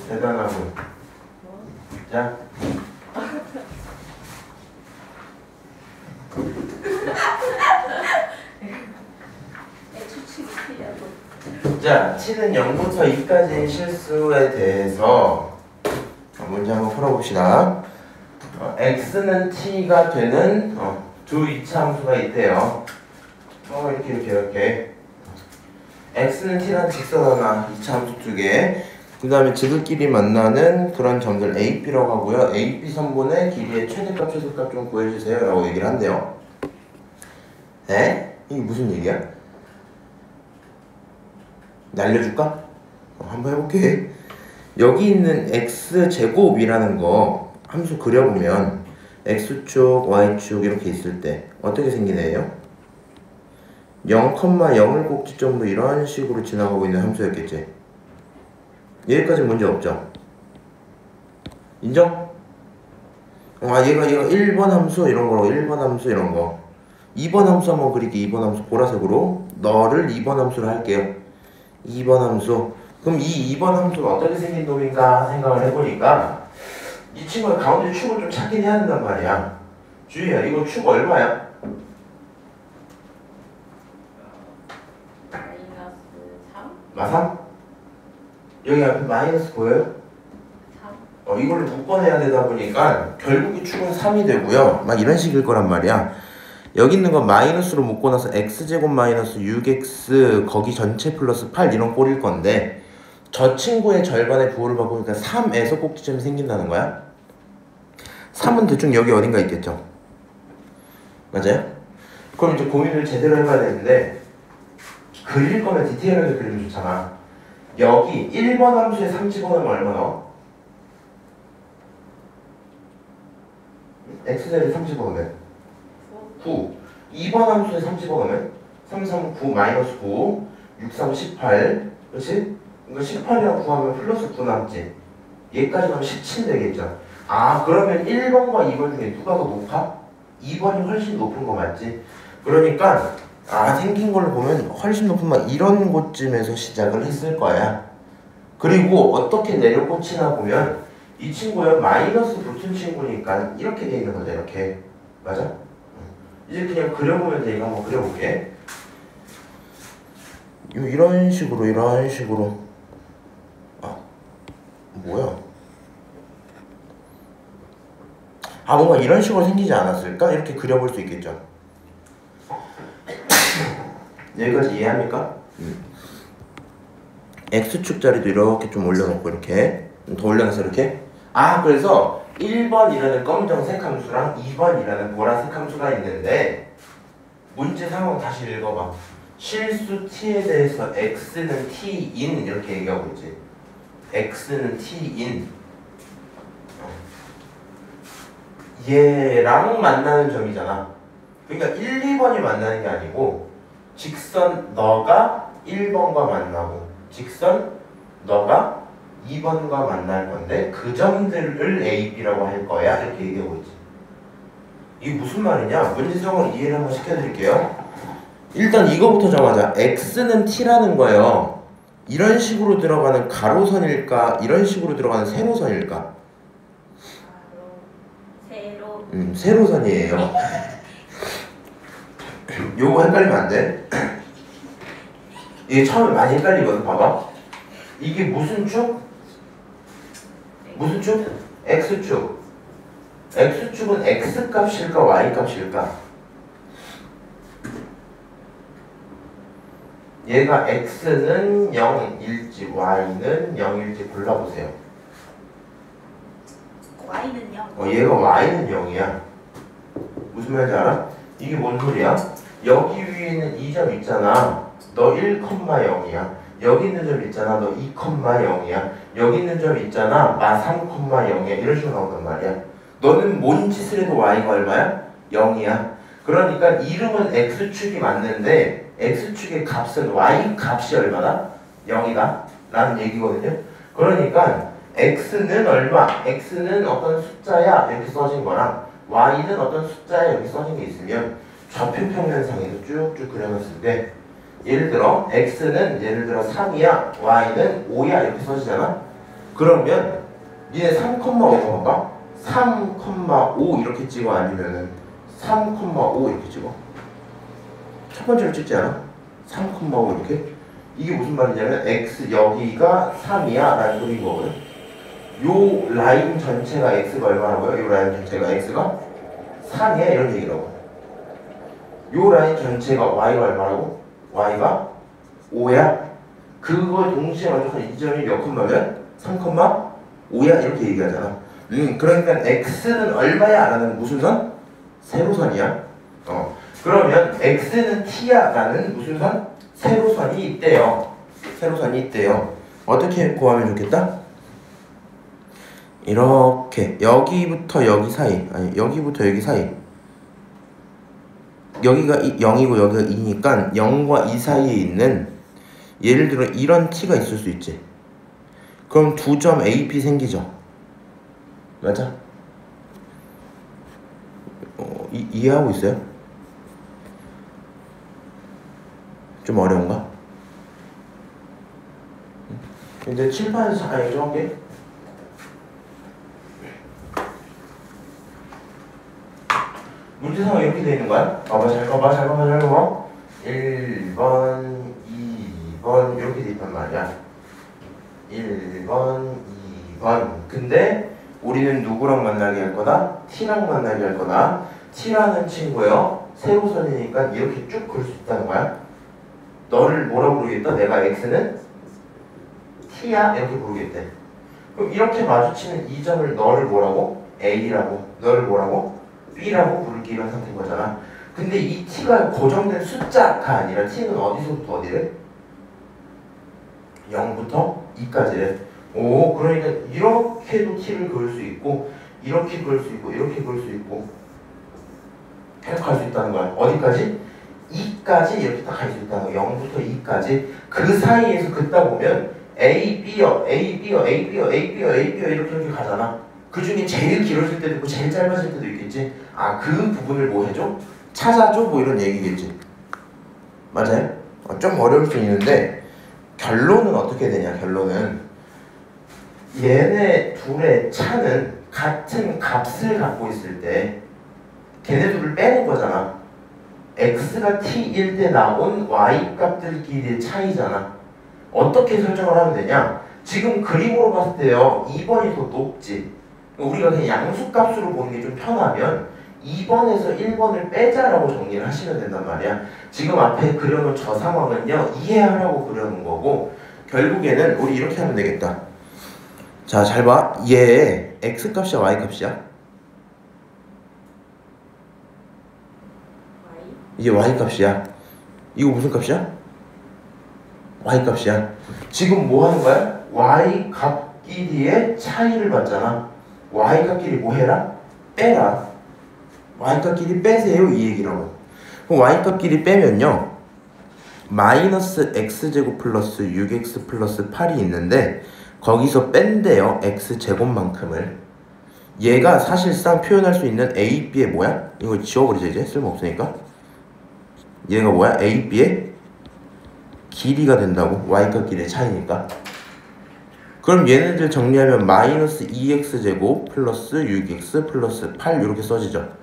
대단하고. 자. 추측이 필요하고. 자, t는 0부터 2까지의 실수에 대해서 문제 한번 풀어봅시다. x는 t가 되는 두 이차함수가 있대요. 이렇게 x는 t라는 직선 하나, 이차함수 두 개, 그 다음에 지들끼리 만나는 그런 점들 a, b라고 하고요. a, b 선분의 길이의 최대값, 최소값 좀 구해주세요 라고 얘기를 한대요. 에? 이게 무슨 얘기야? 날려줄까? 한번 해볼게. 여기 있는 x제곱이라는 거 함수 그려보면 x축, y축 이렇게 있을 때 어떻게 생기는 애예요? 0,0을 꼭지점으로 이런 식으로 지나가고 있는 함수였겠지. 여기까지 문제 없죠? 인정? 얘가 1번 함수 이런 거라고. 1번 함수 이런 거. 2번 함수 한번 그릴게. 2번 함수 보라색으로 너를 2번 함수로 할게요. 2번 함수. 그럼 이 2번 함수가 어떻게 생긴 놈인가 생각을 해보니까 이 친구가 가운데 축을 좀 찾긴 해야 된단 말이야. 주희야, 이거 축 얼마야? -3? 3? 여기 앞에 마이너스 보여요? 3? 이걸로 묶어내야 되다 보니까 결국 이 축은 3이 되고요. 막 이런 식일 거란 말이야. 여기 있는 거 마이너스로 묶어놔서 x제곱 마이너스 6x 거기 전체 플러스 8 이런 꼴일 건데 저 친구의 절반의 부호를 바꾸니까 3에서 꼭지점이 생긴다는 거야. 3은 대충 여기 어딘가 있겠죠. 맞아요? 그럼 이제 고민을 제대로 해봐야 되는데 그릴 거면 디테일하게 그리면 좋잖아. 여기 1번 함수에 3 집어넣으면 얼마 나와? x제곱에 3 집어넣으면 9. 2번 함수에 3 집어넣으면 3, 3, 9, 마이너스 9, 6, 3, 18. 그렇지? 이거 18이랑 9하면 플러스 9 남지. 얘까지 가면 17 되겠죠. 그러면 1번과 2번 중에 누가 더 높아? 2번이 훨씬 높은 거 맞지? 그러니까 생긴 걸로 보면 훨씬 높은 막 이런 곳쯤에서 시작을 했을 거야. 그리고 어떻게 내려 꽂히나 보면 이 친구야 마이너스 붙은 친구니까 이렇게 돼 있는 거죠. 이렇게. 맞아? 이제 그냥 그려보면 돼. 이거 한번 그려볼게. 이런 식으로 뭐야? 뭔가 이런 식으로 생기지 않았을까? 이렇게 그려볼 수 있겠죠. 여기까지 이해합니까? x축 자리도 이렇게 좀 올려놓고 이렇게 더 올려놔서 이렇게. 그래서 1번이라는 검정색 함수랑 2번이라는 보라색 함수가 있는데 문제 상황 다시 읽어봐. 실수 t에 대해서 x는 t인 이렇게 얘기하고 있지. x는 t인 얘랑 만나는 점이잖아. 그러니까 1, 2번이 만나는 게 아니고 직선 너가 1번과 만나고 직선 너가 2번과 만날 건데 그 점들을 A, B라고 할 거야. 이렇게 얘기하고 있지. 이게 무슨 말이냐? 문제성을 이해를 한번 시켜드릴게요. 일단 이거부터 정하자. X는 T라는 거예요. 이런 식으로 들어가는 가로선일까? 이런 식으로 들어가는 세로선일까? 세로선이에요. 요거 헷갈리면 안 돼. 이게 처음에 많이 헷갈리거든. 봐봐. 이게 무슨 축? 무슨 축? X축. X축은 X값일까? Y값일까? 얘가 X는 0일지 Y는 0일지 골라보세요. Y는 0. 얘가 Y는 0이야. 무슨 말인지 알아? 이게 뭔 소리야? 여기 위에 있는 이 점 있잖아. 너 1,0이야. 여기 있는 점 있잖아. 너 2,0이야. 여기 있는 점 있잖아. 나 3,0이야. 이런 식으로 나온단 말이야. 너는 뭔 짓을 해도 Y가 얼마야? 0이야. 그러니까 이름은 X축이 맞는데 X축의 값은 Y 값이 얼마다? 0이다. 라는 얘기거든요. 그러니까 X는 얼마? X는 어떤 숫자야. 이렇게 써진 거랑 Y는 어떤 숫자야. 이렇게 써진 게 있으면 좌표평면상에서 쭉쭉 그려놨을 때 예를 들어 X는 예를 들어 3이야. Y는 5야. 이렇게 써지잖아. 그러면 얘 3,5 봐봐. 3,5 이렇게 찍어 아니면은 3,5 이렇게 찍어. 첫 번째로 찍지 않아? 3,5 이렇게. 이게 무슨 말이냐면 x 여기가 3이야 라는 소리인 거거든. 요 라인 전체가 x가 얼마라고요? 요 라인 전체가 x가 3이야 이런 얘기라고. 요 라인 전체가 y가 얼마라고? y가 5야. 그걸 동시에 만족한 이 점이 몇 콤마면? 3,5야 이렇게 얘기하잖아. 그러니까 x는 얼마야 라는 무슨 선? 세로선이야. 그러면 x는 t야 라는 무슨 선? 세로선이 있대요. 세로선이 있대요. 어떻게 구하면 좋겠다? 이렇게 여기부터 여기 사이, 아니 여기부터 여기 사이, 여기가 0이고 여기가 2니까 0과 2 사이에 있는, 예를 들어 이런 t가 있을 수 있지. 그럼 두 점 AP 생기죠. 맞아? 이해하고 있어요? 좀 어려운가? 이제 칠판에서 좀 할게. 문제상은 이렇게 되어 있는 거야. 잘 봐봐. 1번, 2번 이렇게 되어 있단 말이야. 1번, 2번. 근데 우리는 누구랑 만나게 할 거다? t랑 만나게 할 거다. t라는 친구요. 세로선이니까 이렇게 쭉 그을 수 있다는 거야. 너를 뭐라 부르겠다? 내가 x는 t야? 이렇게 부르겠대. 그럼 이렇게 마주치는 이 점을 너를 뭐라고? a라고. 너를 뭐라고? b라고 부를게 이런 상태인 거잖아. 근데 이 t가 고정된 숫자가 아니라 t는 어디서부터 어디래? 0부터 2까지래. 오, 그러니까 이렇게도 t를 그을 수 있고 이렇게 그을 수 있고 이렇게 그을 수 있고 계속 갈 수 있다는 거야. 어디까지? 2까지 이렇게 딱 갈 수 있다는 거야. 0부터 2까지. 그 사이에서 긋다 보면 A, B요, A, B요, A, B요, A, B요, A, B요 이렇게 가잖아. 그 중에 제일 길어질 때도 있고 제일 짧아질 때도 있겠지. 그 부분을 뭐 해줘? 찾아줘? 뭐 이런 얘기겠지. 맞아요? 좀 어려울 수 있는데 결론은 어떻게 되냐? 결론은 얘네 둘의 차는 같은 값을 갖고 있을 때 걔네 둘을 빼는 거잖아. x가 t일 때 나온 y 값들끼리의 차이잖아. 어떻게 설정을 하면 되냐? 지금 그림으로 봤을 때요 2번이 더 높지. 우리가 그냥 양수값으로 보는 게 좀 편하면 2번에서 1번을 빼자라고 정리를 하시면 된단 말이야. 지금 앞에 그려놓은 저 상황은요 이해하라고 그려놓은 거고, 결국에는 우리 이렇게 하면 되겠다. 자, 잘 봐. 얘 x값이야 y값이야? 이게 y값이야. 이거 무슨 값이야? y값이야. 지금 뭐 하는 거야? y값끼리의 차이를 봤잖아. y값끼리 뭐 해라? 빼라. y값끼리 빼세요 이 얘기라고. 그럼 y값끼리 빼면요 마이너스 x제곱 플러스 6x 플러스 8이 있는데 거기서 뺀대요 x제곱만큼을. 얘가 사실상 표현할 수 있는 a, b의 뭐야? 이거 지워버리자 이제 쓸모없으니까. 얘가 뭐야? a, b의 길이가 된다고. y값끼리의 차이니까. 그럼 얘네들 정리하면 마이너스 2x제곱 플러스 6x 플러스 8 이렇게 써지죠.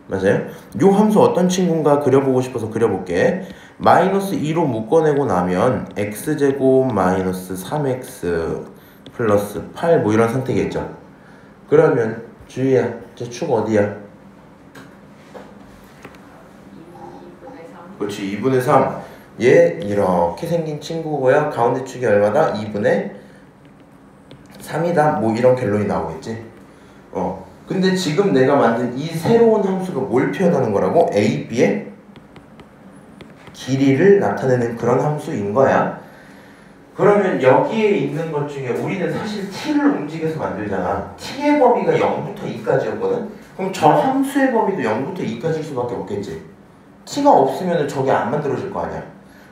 맞아요? 요 함수 어떤 친구인가 그려보고 싶어서 그려볼게. 마이너스 2로 묶어내고 나면 x제곱 마이너스 3x 플러스 8 뭐 이런 상태겠죠. 그러면 주희야, 저 축 어디야? 2분의 3. 그렇지, 2분의 3. 얘 이렇게 생긴 친구고요. 가운데 축이 얼마다? 2분의 3이다. 뭐 이런 결론이 나오겠지. 근데 지금 내가 만든 이 새로운 함수가 뭘 표현하는 거라고? A, B의 길이를 나타내는 그런 함수인 거야. 그러면 여기에 있는 것 중에 우리는 사실 t를 움직여서 만들잖아. t의 범위가 0부터 2까지였거든. 그럼 저 함수의 범위도 0부터 2까지일 수밖에 없겠지. t가 없으면 저게 안 만들어질 거 아니야.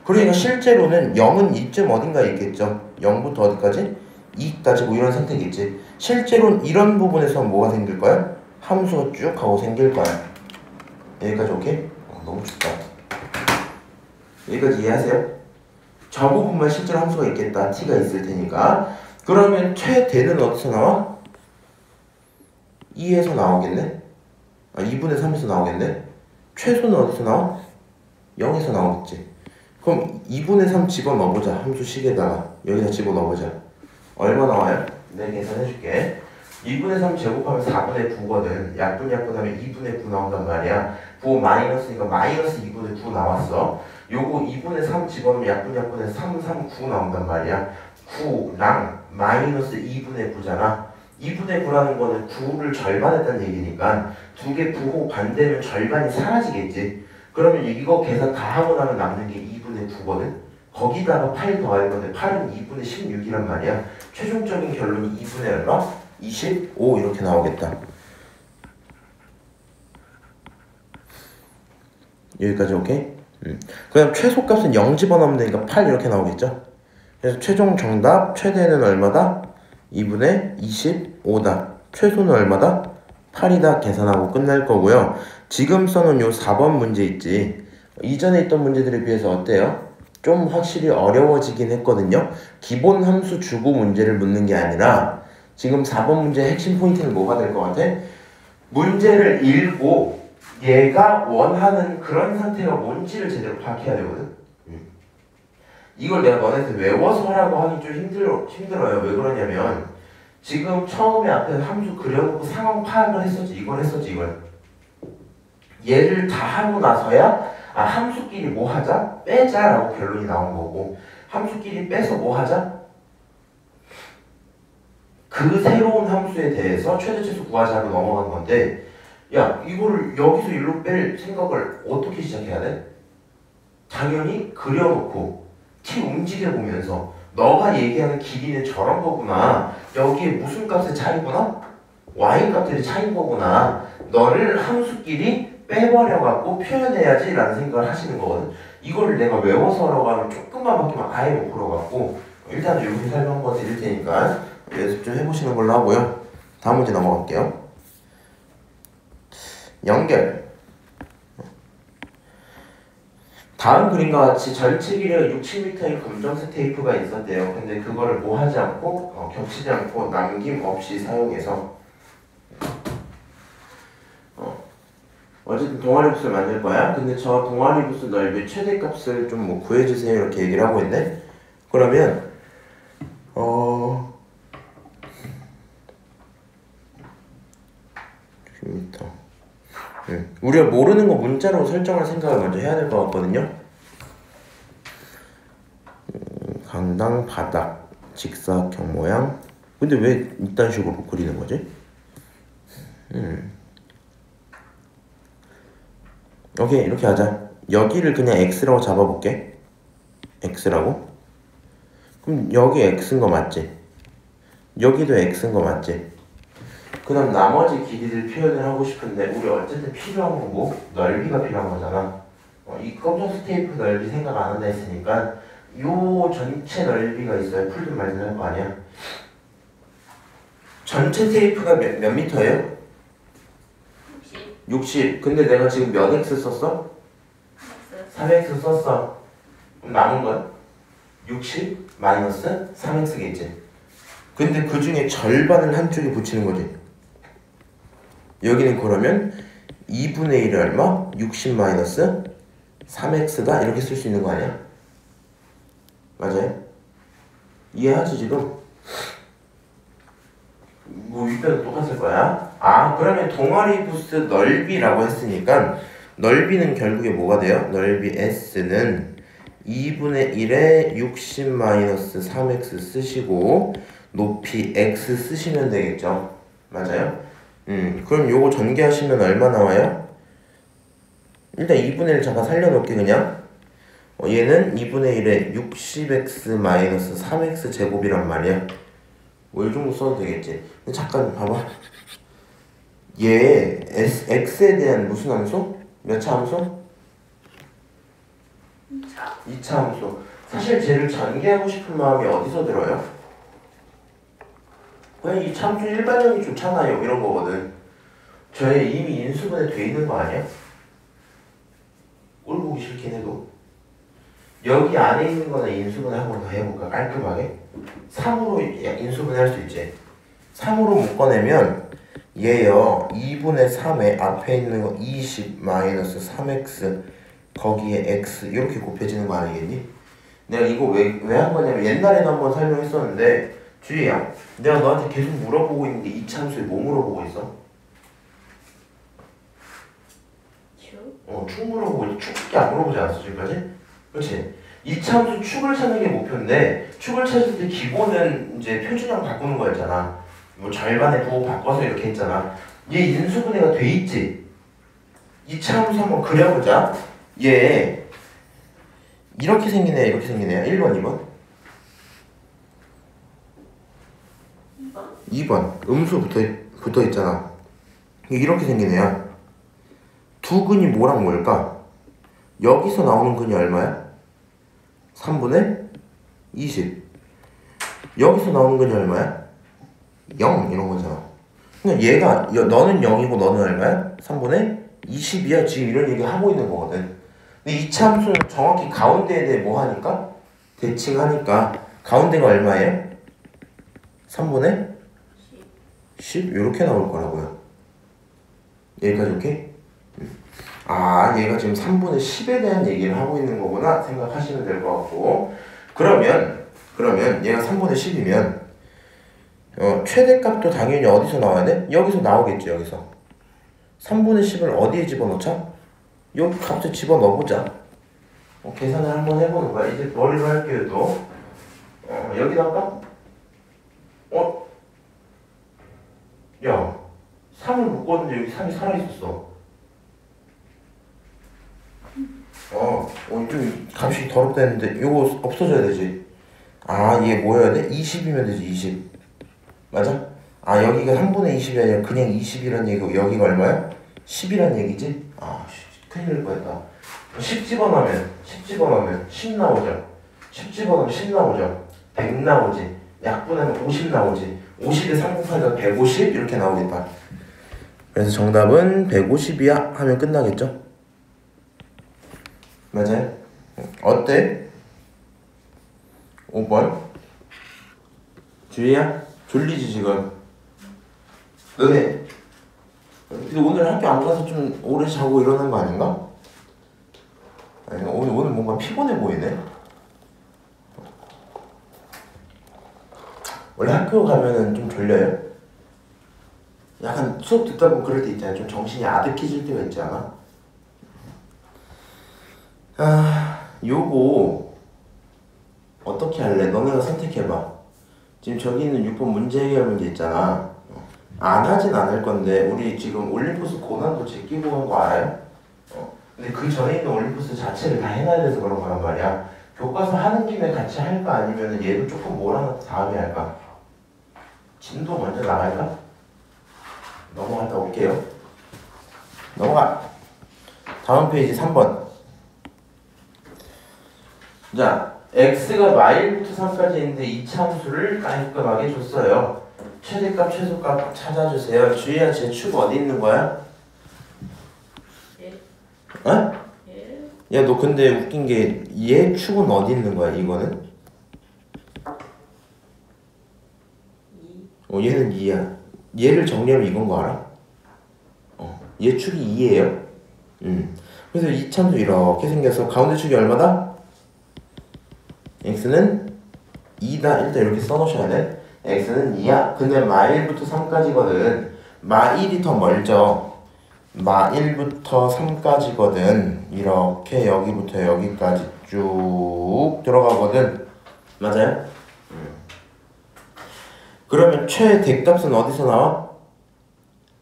그러니까 실제로는 0은 이쯤 어딘가에 있겠죠. 0부터 어디까지? 2까지 뭐 이런 상태겠지. 실제로는 이런 부분에서 뭐가 생길 거야? 함수가 쭉 하고 생길 거야. 여기까지 오케이? 너무 좋다. 여기까지 이해하세요? 저 부분만 실제로 함수가 있겠다. t가 있을 테니까. 그러면 최대는 어디서 나와? 2에서 나오겠네? 아 2분의 3에서 나오겠네? 최소는 어디서 나와? 0에서 나오겠지. 그럼 2분의 3 집어넣어보자. 함수식에다가 여기다 집어넣어보자. 얼마 나와요? 내가 계산해줄게. 2분의 3 제곱하면 4분의 9거든. 약분하면 2분의 9 나온단 말이야. 9 마이너스니까 마이너스 2분의 9 나왔어. 요거 2분의 3 집어넣으면 약분해서 3, 3, 9 나온단 말이야. 9랑 마이너스 2분의 9잖아. 2분의 9라는 거는 9를 절반했다는 얘기니까 두 개 부호 반대면 절반이 사라지겠지. 그러면 이거 계산 다 하고 나면 남는 게 2분의 9거든. 거기다가 8 더할 건데 8은 2분의 16이란 말이야. 최종적인 결론이 2분의 얼마? 25 이렇게 나오겠다. 여기까지 오케이? 그다음 최소값은 0 집어넣으면 되니까 8 이렇게 나오겠죠? 그래서 최종 정답 최대는 얼마다? 2분의 25다. 최소는 얼마다? 8이다. 계산하고 끝날 거고요. 지금 써놓은 요 4번 문제 있지. 이전에 있던 문제들에 비해서 어때요? 좀 확실히 어려워지긴 했거든요. 기본 함수 주고 문제를 묻는 게 아니라 지금 4번 문제의 핵심 포인트는 뭐가 될 것 같아? 문제를 읽고 얘가 원하는 그런 상태가 뭔지를 제대로 파악해야 되거든. 이걸 내가 너네한테 외워서 하라고 하기 좀 힘들어요. 왜 그러냐면 지금 처음에 앞에 함수 그려놓고 상황 파악을 했었지. 이걸 얘를 다 하고 나서야 함수끼리 뭐 하자? 빼자라고 결론이 나온 거고, 함수끼리 빼서 뭐 하자? 그 새로운 함수에 대해서 최대치수 구하자로 넘어간 건데, 야 이거를 여기서 일로 뺄 생각을 어떻게 시작해야 돼? 당연히 그려놓고 t 움직여보면서 너가 얘기하는 길이는 저런 거구나, 여기에 무슨 값의 차이구나? y 값들의 차이인 거구나, 너를 함수끼리 빼버려갖고 표현해야지 라는 생각을 하시는 거거든. 이거를 내가 외워서 하라고 하면 조금만 바뀌면 아예 못 풀어갖고, 일단은 여기 설명 한번 드릴 테니까 연습 좀 해보시는 걸로 하고요. 다음 문제 넘어갈게요. 연결. 다음 그림과 같이 전체 길이가 60m인 검정색 테이프가 있었대요. 근데 그거를 뭐 하지 않고 겹치지 않고 남김없이 사용해서 어쨌든 동아리 붓을 만들 거야. 근데 저 동아리 붓의 넓이 최대값을 좀 뭐 구해주세요 이렇게 얘기를 하고 있네. 그러면 60m. 우리가 모르는 거 문자로 설정할 생각을 먼저 해야 될 것 같거든요. 강당 바닥 직사각 모양. 근데 왜 이딴 식으로 그리는 거지? 오케이, 이렇게 하자. 여기를 그냥 x라고 잡아볼게. x라고. 그럼 여기 x인 거 맞지? 여기도 x인 거 맞지? 그 다음 나머지 길이를 표현을 하고 싶은데 우리 어쨌든 필요한 건 뭐? 넓이가 필요한 거잖아. 이 검정색 테이프 넓이 생각 안 한다 했으니까 요 전체 넓이가 있어야 풀든 말든 할 거 아니야. 전체 테이프가 몇 미터예요? 60. 근데 내가 지금 몇 x 썼어? 3x 썼어. 그럼 남은 건 60 마이너스 3x겠지. 근데 그 중에 절반을 한쪽에 붙이는 거지. 여기는 그러면 2분의 1이 얼마? 60 마이너스 3x다 이렇게 쓸 수 있는 거 아니야? 맞아요? 이해하지 지금? 뭐 윗배도 똑같을 거야. 그러면 동아리 부스 넓이라고 했으니까 넓이는 결국에 뭐가 돼요? 넓이 s는 2분의 1에 60 마이너스 3x 쓰시고 높이 x 쓰시면 되겠죠. 맞아요? 그럼 요거 전개하시면 얼마 나와요? 일단 2분의 1 잠깐 살려놓을게 그냥. 얘는 2분의 1에 60x 마이너스 3x 제곱이란 말이야. 뭐 이 정도 써도 되겠지. 근데 잠깐 봐봐. 얘 x에 대한 무슨 함수? 몇 차 함수? 2차 함수. 사실 쟤를 전개하고 싶은 마음이 어디서 들어요? 그냥 이 참수 일반형이 좋잖아요 이런 거거든. 저에 이미 인수분해 돼 있는 거 아니야? 꼴 보기 싫긴 해도 여기 안에 있는 거나 인수분해 한 번 더 해볼까 깔끔하게? 3으로 인수분해할 수 있지. 3으로 묶어내면 얘요 2분의 3에 앞에 있는 거 20 마이너스 3x 거기에 x 이렇게 곱해지는 거 아니겠니? 내가 이거 왜 한 거냐면 옛날에는 한번 설명했었는데 주희야, 내가 너한테 계속 물어보고 있는 게 이차함수에 뭐 물어보고 있어? 축 물어보고 있지. 축밖에 안 물어보지 않았어 지금까지? 그렇지? 이차함수 축을 찾는 게 목표인데 축을 찾을 때 기본은 이제 표준형 바꾸는 거였잖아. 뭐 절반에 부호 바꿔서 이렇게 했잖아. 얘 인수분해가 돼 있지? 이차함수 한번 그려보자. 얘 이렇게 생기네, 이렇게 생기네. 1번, 2번? 2번 음수 붙어 있잖아. 이렇게 생긴 애야. 두 근이 뭐랑 뭘까? 여기서 나오는 근이 얼마야? 3분의 20. 여기서 나오는 근이 얼마야? 0 이런 거잖아. 그냥 얘가 너는 0이고 너는 얼마야? 3분의 20이야. 지금 이런 얘기 하고 있는 거거든. 근데 이차 함수는 정확히 가운데에 대해 뭐 하니까? 대칭하니까 가운데가 얼마예요? 3분의 10 이렇게 나올 거라고요. 여기까지 오케이? 아, 얘가 지금 3분의 10에 대한 얘기를 하고 있는 거구나 생각하시면 될 것 같고, 그러면 얘가 3분의 10이면 최대값도 당연히 어디서 나와야 돼? 여기서 나오겠지. 여기서 3분의 10을 어디에 집어넣자? 여기 값을 집어넣어보자. 계산을 한번 해보는 거야. 이제 머리로 할게요. 또 여기다가 야 3을 묶었는데 여기 3이 살아있었어. 좀 값이 더럽다 했는데 이거 없어져야 되지. 아, 얘 뭐여야 돼? 20이면 되지. 20 맞아? 아, 여기가 3분의 20이 아니라 그냥 20이란 얘기고 여기가 얼마야? 10이란 얘기지? 아, 큰일 날 뻔했다. 10 집어넣으면 10 나오죠. 10 집어넣으면 10 나오죠. 100 나오지. 약분하면 50 나오지. 50에 3 곱하니까 150 이렇게 나오겠다. 그래서 정답은 150이야 하면 끝나겠죠? 맞아요? 어때? 5번 주희야? 졸리지 지금? 너네 근데 오늘 학교 안 가서 좀 오래 자고 일어난 거 아닌가? 아니, 오늘 뭔가 피곤해 보이네. 원래 학교 가면은 좀 졸려요? 약간 수업 듣다 보면 그럴 때 있잖아요. 좀 정신이 아득해질 때가 있지 않아? 요거 어떻게 할래? 너네가 선택해봐. 지금 저기 있는 6번 문제 해결 문제 있잖아. 안 하진 않을 건데 우리 지금 올림푸스 고난도 제끼고 한 거 알아요? 근데 그 전에 있는 올림푸스 자체를 다 해놔야 돼서 그런 거란 말이야. 교과서 하는 김에 같이 할까? 아니면 얘도 조금 몰아넣고 다음에 할까? 진도 먼저 나갈까? 넘어갔다 올게요. 넘어가. 다음 페이지 3번. 자, x가 마일부터 3까지 있는데 이차 함수를 깔끔하게 줬어요. 최대값, 최소값 찾아주세요. 주희야, 제 축 어디 있는 거야? 어? 야, 너 근데 웃긴 게 얘 축은 어디 있는 거야? 이거는? 얘는 2야. 얘를 정리하면 이건 거 알아? 얘 축이 2예요. 그래서 이참수 이렇게 생겨서 가운데 축이 얼마다? x는 2다. 일단 이렇게 써놓으셔야 돼. x는 2야. 근데 마1부터 3까지거든. 마1이 더 멀죠. 마1부터 3까지거든. 이렇게 여기부터 여기까지 쭉 들어가거든. 맞아요? 그러면 최대값은 어디서 나와?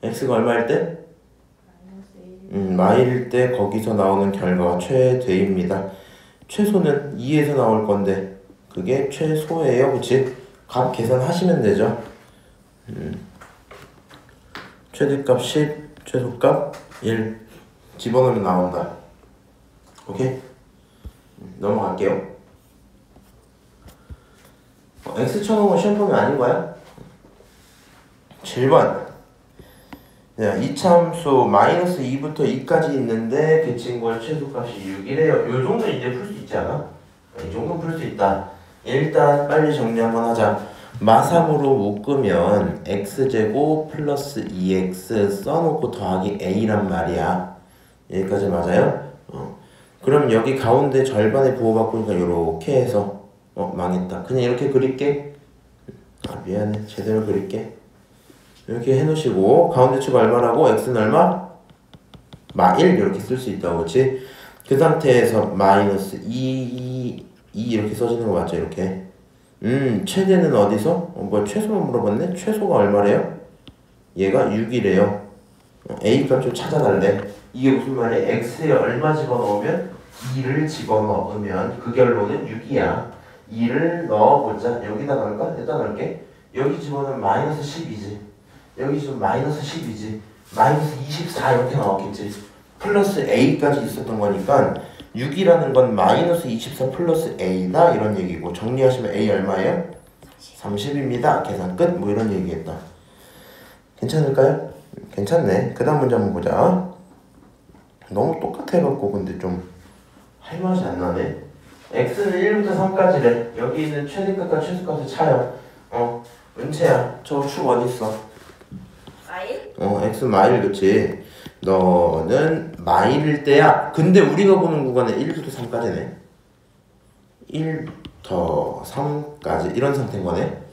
x가 얼마일 때? 마일일 때 거기서 나오는 결과가 최대입니다. 최소는 2에서 나올 건데 그게 최소예요. 그치? 값 계산하시면 되죠. 최대값 10, 최소값 1 집어넣으면 나온다. 오케이? 넘어갈게요. x 쳐놓은 건 시험 범위 아닌 거야? 7번. 자, 이차함수 마이너스 2부터 2까지 있는데 그 친구의 최소값이 6이래요. 요 정도는 이제 풀 수 있지 않아? 이 정도는 풀 수 있다. 일단 빨리 정리 한번 하자. 마삼으로 묶으면 x제곱 플러스 2x 써놓고 더하기 a란 말이야. 여기까지 맞아요? 그럼 여기 가운데 절반에 부호바꾸니까 이렇게 해서 망했다. 그냥 이렇게 그릴게. 미안해. 제대로 그릴게. 이렇게 해놓으시고 가운데 축 얼마라고? x는 얼마? 마1 이렇게 쓸 수 있다고. 그렇지? 그 상태에서 마이너스 2 이렇게 써지는 거 맞죠? 이렇게. 최대는 어디서? 뭐 최소만 물어봤네? 최소가 얼마래요? 얘가 6이래요. a 값 좀 찾아달래. 이게 무슨 말이야? x에 얼마 집어넣으면 2를 집어넣으면 그 결론은 6이야. 2를 넣어보자. 여기다 넣을까? 여기다 넣을게. 여기 집어넣으면 마이너스 10이지. 여기 지금 마이너스 10이지. 마이너스 24 이렇게 나왔겠지. 플러스 a까지 있었던 거니까 6이라는 건 마이너스 24 플러스 a다 이런 얘기고, 정리하시면 a 얼마예요? 30입니다. 계산 끝. 뭐 이런 얘기했다. 괜찮을까요? 괜찮네. 그 다음 문제 한번 보자. 너무 똑같아갖고 근데 좀 할 맛이 안 나네. x는 1부터 3까지래. 여기 있는 최대값과 최소값을 차요. 은채야, 저 축 어딨어? 마일? x 마일. 그치? 너는 마일일 때야. 근데 우리가 보는 구간은 1부터 3까지네. 1부터 3까지 이런 상태인 거네.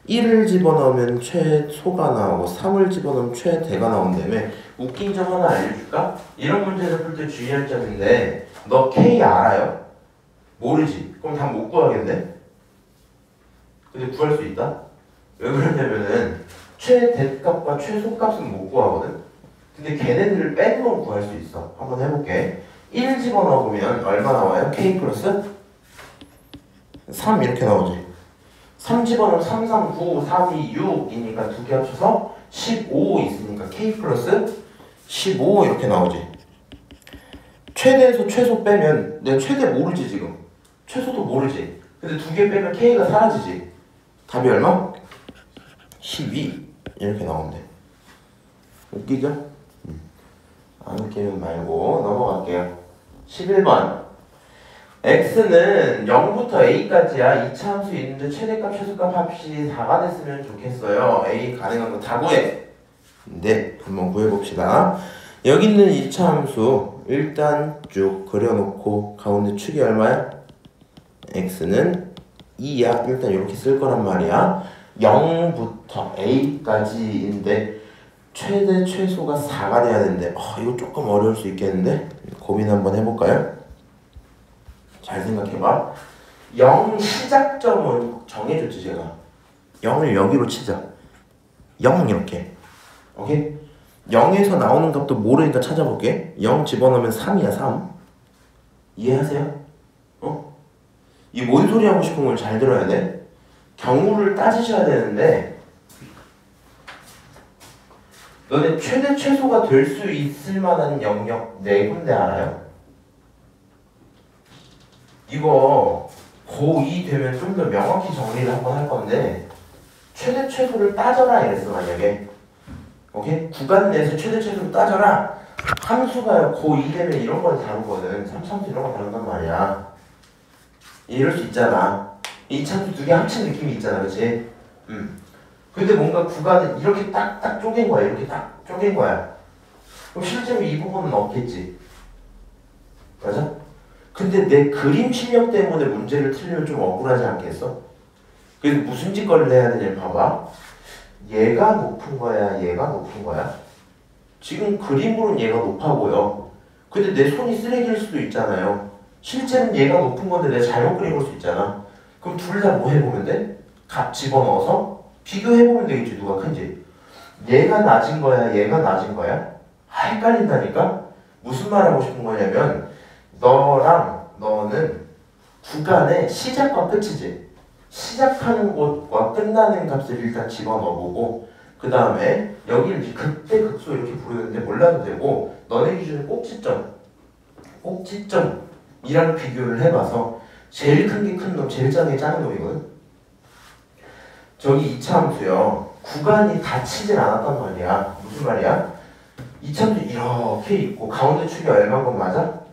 1을 집어넣으면 최소가 나오고 3을 집어넣으면 최대가 나온다며. 웃긴 점 하나 알려줄까? 이런 문제를 풀 때 주의할 점인데, 너 K 알아요? 모르지? 그럼 다 못 구하겠네? 근데 구할 수 있다? 왜 그러냐면은 최대값과 최소값은 못 구하거든? 근데 걔네들을 빼는 건 구할 수 있어. 한번 해볼게. 1 집어넣으면 얼마 나와요? K 플러스 3 이렇게 나오지. 3 집어넣으면 3, 3, 9, 3, 2, 6이니까 두 개 합쳐서 15 있으니까 K 플러스 15 이렇게 나오지. 최대에서 최소 빼면 내가 최대 모르지 지금. 최소도 모르지. 근데 두 개 빼면 K가 사라지지. 답이 얼마? 12 이렇게 나온대. 웃기죠? 안 웃기면 말고 넘어갈게요. 11번. x는 0부터 a까지야. 이차함수 있는데 최대값 최소값 합이 4가 됐으면 좋겠어요. a 가능한 거 다 구해. 네, 한번 구해봅시다. 여기 있는 이차함수 일단 쭉 그려놓고 가운데 축이 얼마야? x는 2야. 일단 이렇게 쓸 거란 말이야. 0부터 a까지인데 최대 최소가 4가 돼야 되는데 이거 조금 어려울 수 있겠는데? 고민 한번 해볼까요? 잘 생각해봐. 0 시작점은 정해줬지 제가. 0을 여기로 치자. 0 이렇게. 오케이? 0에서 나오는 값도 모르니까 찾아볼게. 0 집어넣으면 3이야 3. 이해하세요? 이 뭔 소리 하고 싶은 걸 잘 들어야 돼. 경우를 따지셔야 되는데 너네 최대 최소가 될 수 있을 만한 영역 4군데 알아요? 이거 고2 되면 좀 더 명확히 정리를 한번 할 건데, 최대 최소를 따져라 이랬어 만약에. 오케이? 구간 내에서 최대 최소를 따져라. 함수가요 고2 되면 이런 걸 다루거든. 삼차함수 이런 거 다룬단 말이야. 이럴 수 있잖아. 이차함수 두 개 합친 느낌이 있잖아. 그치? 근데 뭔가 구간을 이렇게 딱 쪼갠 거야. 이렇게 딱 쪼갠 거야. 그럼 실제로 이 부분은 없겠지. 맞아? 근데 내 그림 실력 때문에 문제를 틀리면 좀 억울하지 않겠어? 그래서 무슨 짓거리를 해야 되냐 봐봐. 얘가 높은 거야, 얘가 높은 거야? 지금 그림으로는 얘가 높아 보여. 근데 내 손이 쓰레기일 수도 있잖아요. 실제로는 얘가 높은 건데 내가 잘못 그려볼 수 있잖아. 그럼 둘 다 뭐 해보면 돼? 값 집어넣어서 비교해보면 되겠지, 누가 큰지. 얘가 낮은 거야, 얘가 낮은 거야? 헷갈린다니까? 무슨 말 하고 싶은 거냐면 너랑 너는 구간의 시작과 끝이지. 시작하는 곳과 끝나는 값을 일단 집어넣어보고, 그 다음에 여기를 이제 극대극소 이렇게 부르는데 몰라도 되고, 너네 기준의 꼭지점이랑 비교를 해봐서 제일 큰 게 큰 놈, 제일 작은 게 작은 놈이거든. 저기 이차함수요. 구간이 닫히질 않았단 말이야. 무슨 말이야? 이차함수 이렇게 있고 가운데 축이 얼마인 건 맞아?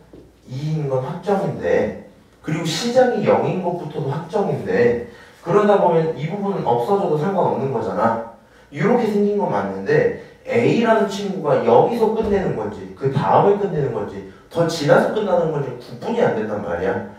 2인 건 확정인데 그리고 시작이 0인 것부터도 확정인데 그러다 보면 이 부분은 없어져도 상관없는 거잖아. 이렇게 생긴 건 맞는데 A라는 친구가 여기서 끝내는 건지 그 다음에 끝내는 건지 더 지나서 끝나는 건지 구분이 안 된단 말이야.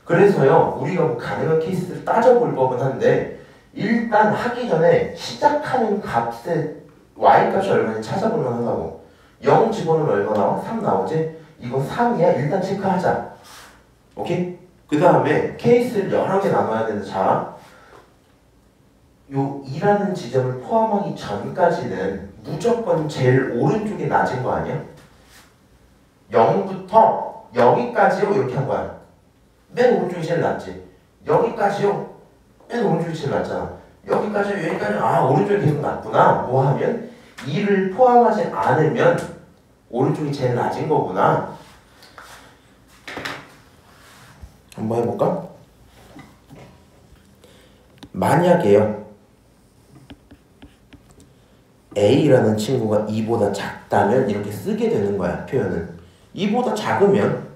그래서요 우리가 뭐 가능한 케이스를 따져볼 법은 한데 일단 하기 전에 시작하는 값의 y값이 얼마인지 찾아볼만 하다고. 0 집어넣으면 얼마 나와? 3 나오지? 이거 3이야? 일단 체크하자. 오케이? 그 다음에 케이스를 여러 개 나눠야 되는데 자, 요 2라는 지점을 포함하기 전까지는 무조건 제일 오른쪽이 낮은 거 아니야? 0부터 여기까지요? 이렇게 한 거야. 맨 오른쪽이 제일 낮지. 여기까지요? 맨 오른쪽이 제일 낮잖아. 여기까지요? 여기까지 아 오른쪽이 계속 낮구나. 뭐 하면 2를 포함하지 않으면 오른쪽이 제일 낮은 거구나. 한번 해볼까? 만약에요 A라는 친구가 2보다 작다면 이렇게 쓰게 되는 거야. 표현은 2보다 작으면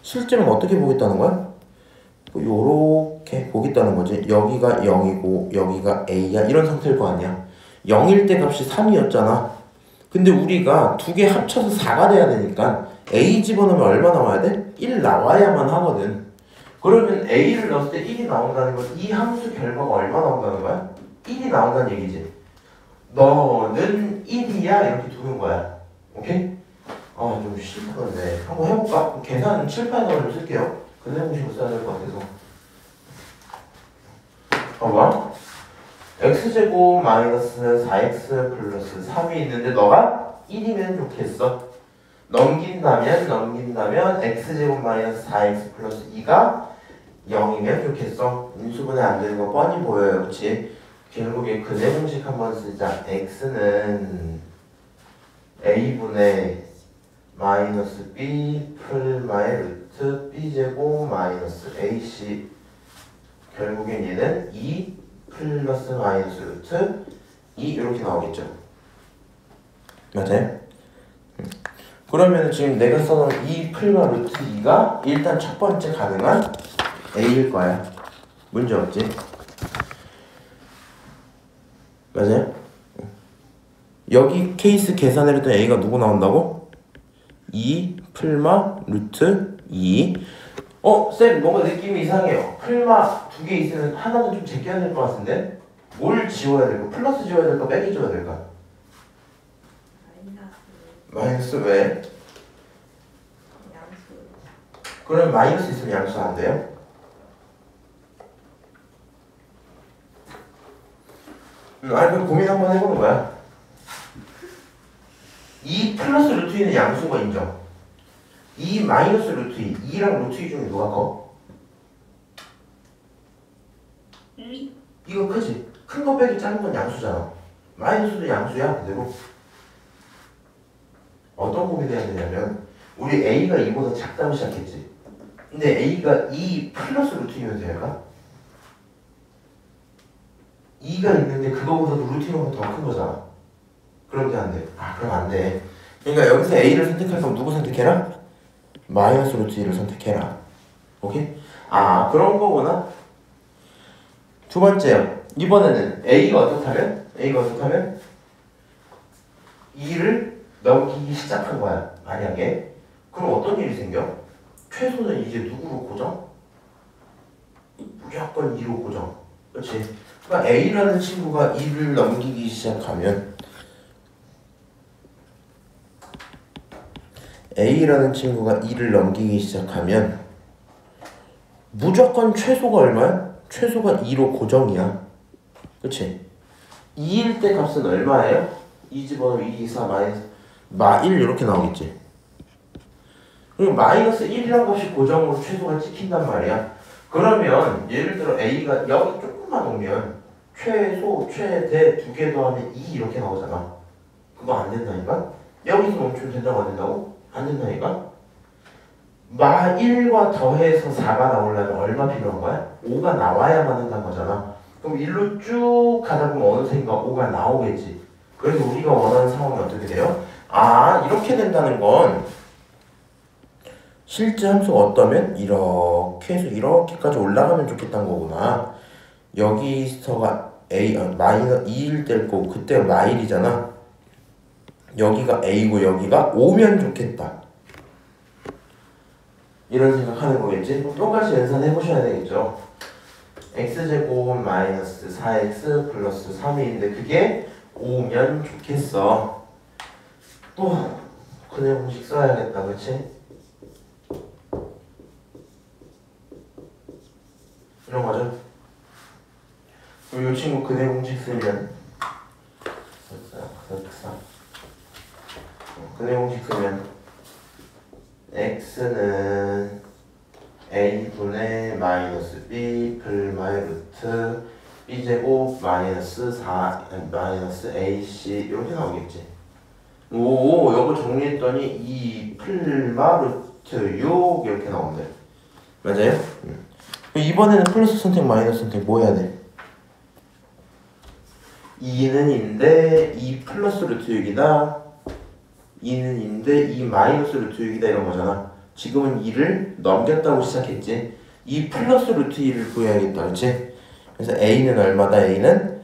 실제로는 어떻게 보겠다는 거야? 요렇게 보겠다는 거지. 여기가 0이고 여기가 A야 이런 상태일 거 아니야. 0일 때 값이 3이었잖아. 근데 우리가 두 개 합쳐서 4가 돼야 되니까 A 집어넣으면 얼마 나와야 돼? 1 나와야만 하거든. 그러면 A를 넣었을 때 1이 나온다는 건 이 함수 결과가 얼마 나온다는 거야? 1이 나온다는 얘기지. 너는 1이야 이렇게 두는 거야. 오케이? 아 좀 쉽던데 한번 해볼까? 계산 칠판에 좀 쓸게요. 근데 해보시고 써야 될 것 같아서. 봐봐. x제곱 마이너스 4x 플러스 3이 있는데 너가 1이면 좋겠어. 넘긴다면 x제곱 마이너스 4x 플러스 2가 0이면 좋겠어. 인수분해 안 되는 거 뻔히 보여요. 그치? 결국에 근해 공식 한번 쓰자. x는 a분의 마이너스 b 플마의 루트 b제곱 마이너스 ac 결국엔 얘는 2 플러스 마이너스 루트 2 이렇게 나오겠죠. 맞아요? 그러면 지금 내가 써놓은 2 플마 루트 2가 일단 첫 번째 가능한 A일 거야. 문제 없지? 맞아요? 여기 케이스 계산을 했던 A가 누구 나온다고? 2 플마 루트 2. 쌤 뭔가 느낌이 이상해요. 플마 두 개 있으면 하나는 좀 제껴야 될 것 같은데? 뭘 지워야 될까? 플러스 지워야 될까? 빼기 지워야 될까? 마이너스 왜? 양수. 그럼 마이너스 있으면 양수 안 돼요? 아니 그럼 고민 한번 해보는 거야. 2 플러스 루트 2는 양수가 인정. 2 마이너스 루트 2, 2랑 루트 2 중에 누가 커? 이거 크지? 큰 거 빼기 작은 건 양수잖아. 마이너스도 양수야 그대로. 어떤 고민을 해야 되냐면 우리 A가 2보다 작다고 시작했지. 근데 A가 2 플러스 루트 2면 될까? 2가 있는데 그거보다도 루트 2가 더 큰 거잖아. 그럼 안 돼. 그럼 안 돼. 그러니까 여기서 A를 선택할 거면 누구 선택해라? 마이너스 루트 2를 선택해라. 오케이? 그런 거구나. 두 번째요. 이번에는 A가 어떻다면? 2를 넘기기 시작한 거야. 만약에. 그럼 어떤 일이 생겨? 최소는 이제 누구로 고정? 무조건 2로 고정. 그렇지? 그러니까 A라는 친구가 2를 넘기기 시작하면 무조건 최소가 얼마야? 최소가 2로 고정이야. 그치? 2일 때 값은 얼마예요? 2 집어넣으면 2, 4, 마이너스 1 이렇게 나오겠지. 그럼 마이너스 1이라는 것이 고정으로 최소가 찍힌단 말이야. 그러면 예를 들어 A가 여기 조금만 오면 최소, 최대 두 개 더하면 2 이렇게 나오잖아. 그거 안 된다니까? 여기서 멈추면 된다고 안 된다고? 안 된다니까? 마 1과 더해서 4가 나오려면 얼마 필요한 거야? 5가 나와야만 한다는 거잖아. 그럼 1로 쭉 가다 보면 어느샌가 5가 나오겠지. 그래서 우리가 원하는 상황이 어떻게 돼요? 이렇게 된다는 건 실제 함수가 어떠면 이렇게 해서 이렇게까지 올라가면 좋겠다는 거구나. 여기서가 마이너스 2일 될 거고 그때가 마일이잖아. 여기가 a고 여기가 5면 좋겠다. 이런 생각하는 거겠지? 똑같이 연산해 보셔야 되겠죠. x제곱 마이너스 4x 플러스 3인데 그게 5면 좋겠어. 또 근해 공식 써야겠다. 그치? 이런 거죠. 그리고 이 친구 근해 공식 쓰면 근해 공식 쓰면 x는 a분의 마이너스 b 플마이 루트 b제곱 마이너스 4 마이너스 ac 이렇게 나오겠지. 오, 요거 정리했더니 2 플마 루트 6 이렇게 나온대. 맞아요? 이번에는 플러스 선택 마이너스 선택 뭐 해야 돼? 2는 인데 2 플러스 루트 6이다. 2는 인데 2 마이너스 루트 6이다 이런 거잖아. 지금은 2를 넘겼다고 시작했지. 2 플러스 루트 2를 구해야겠다. 그렇지? 그래서 a는 얼마다? a는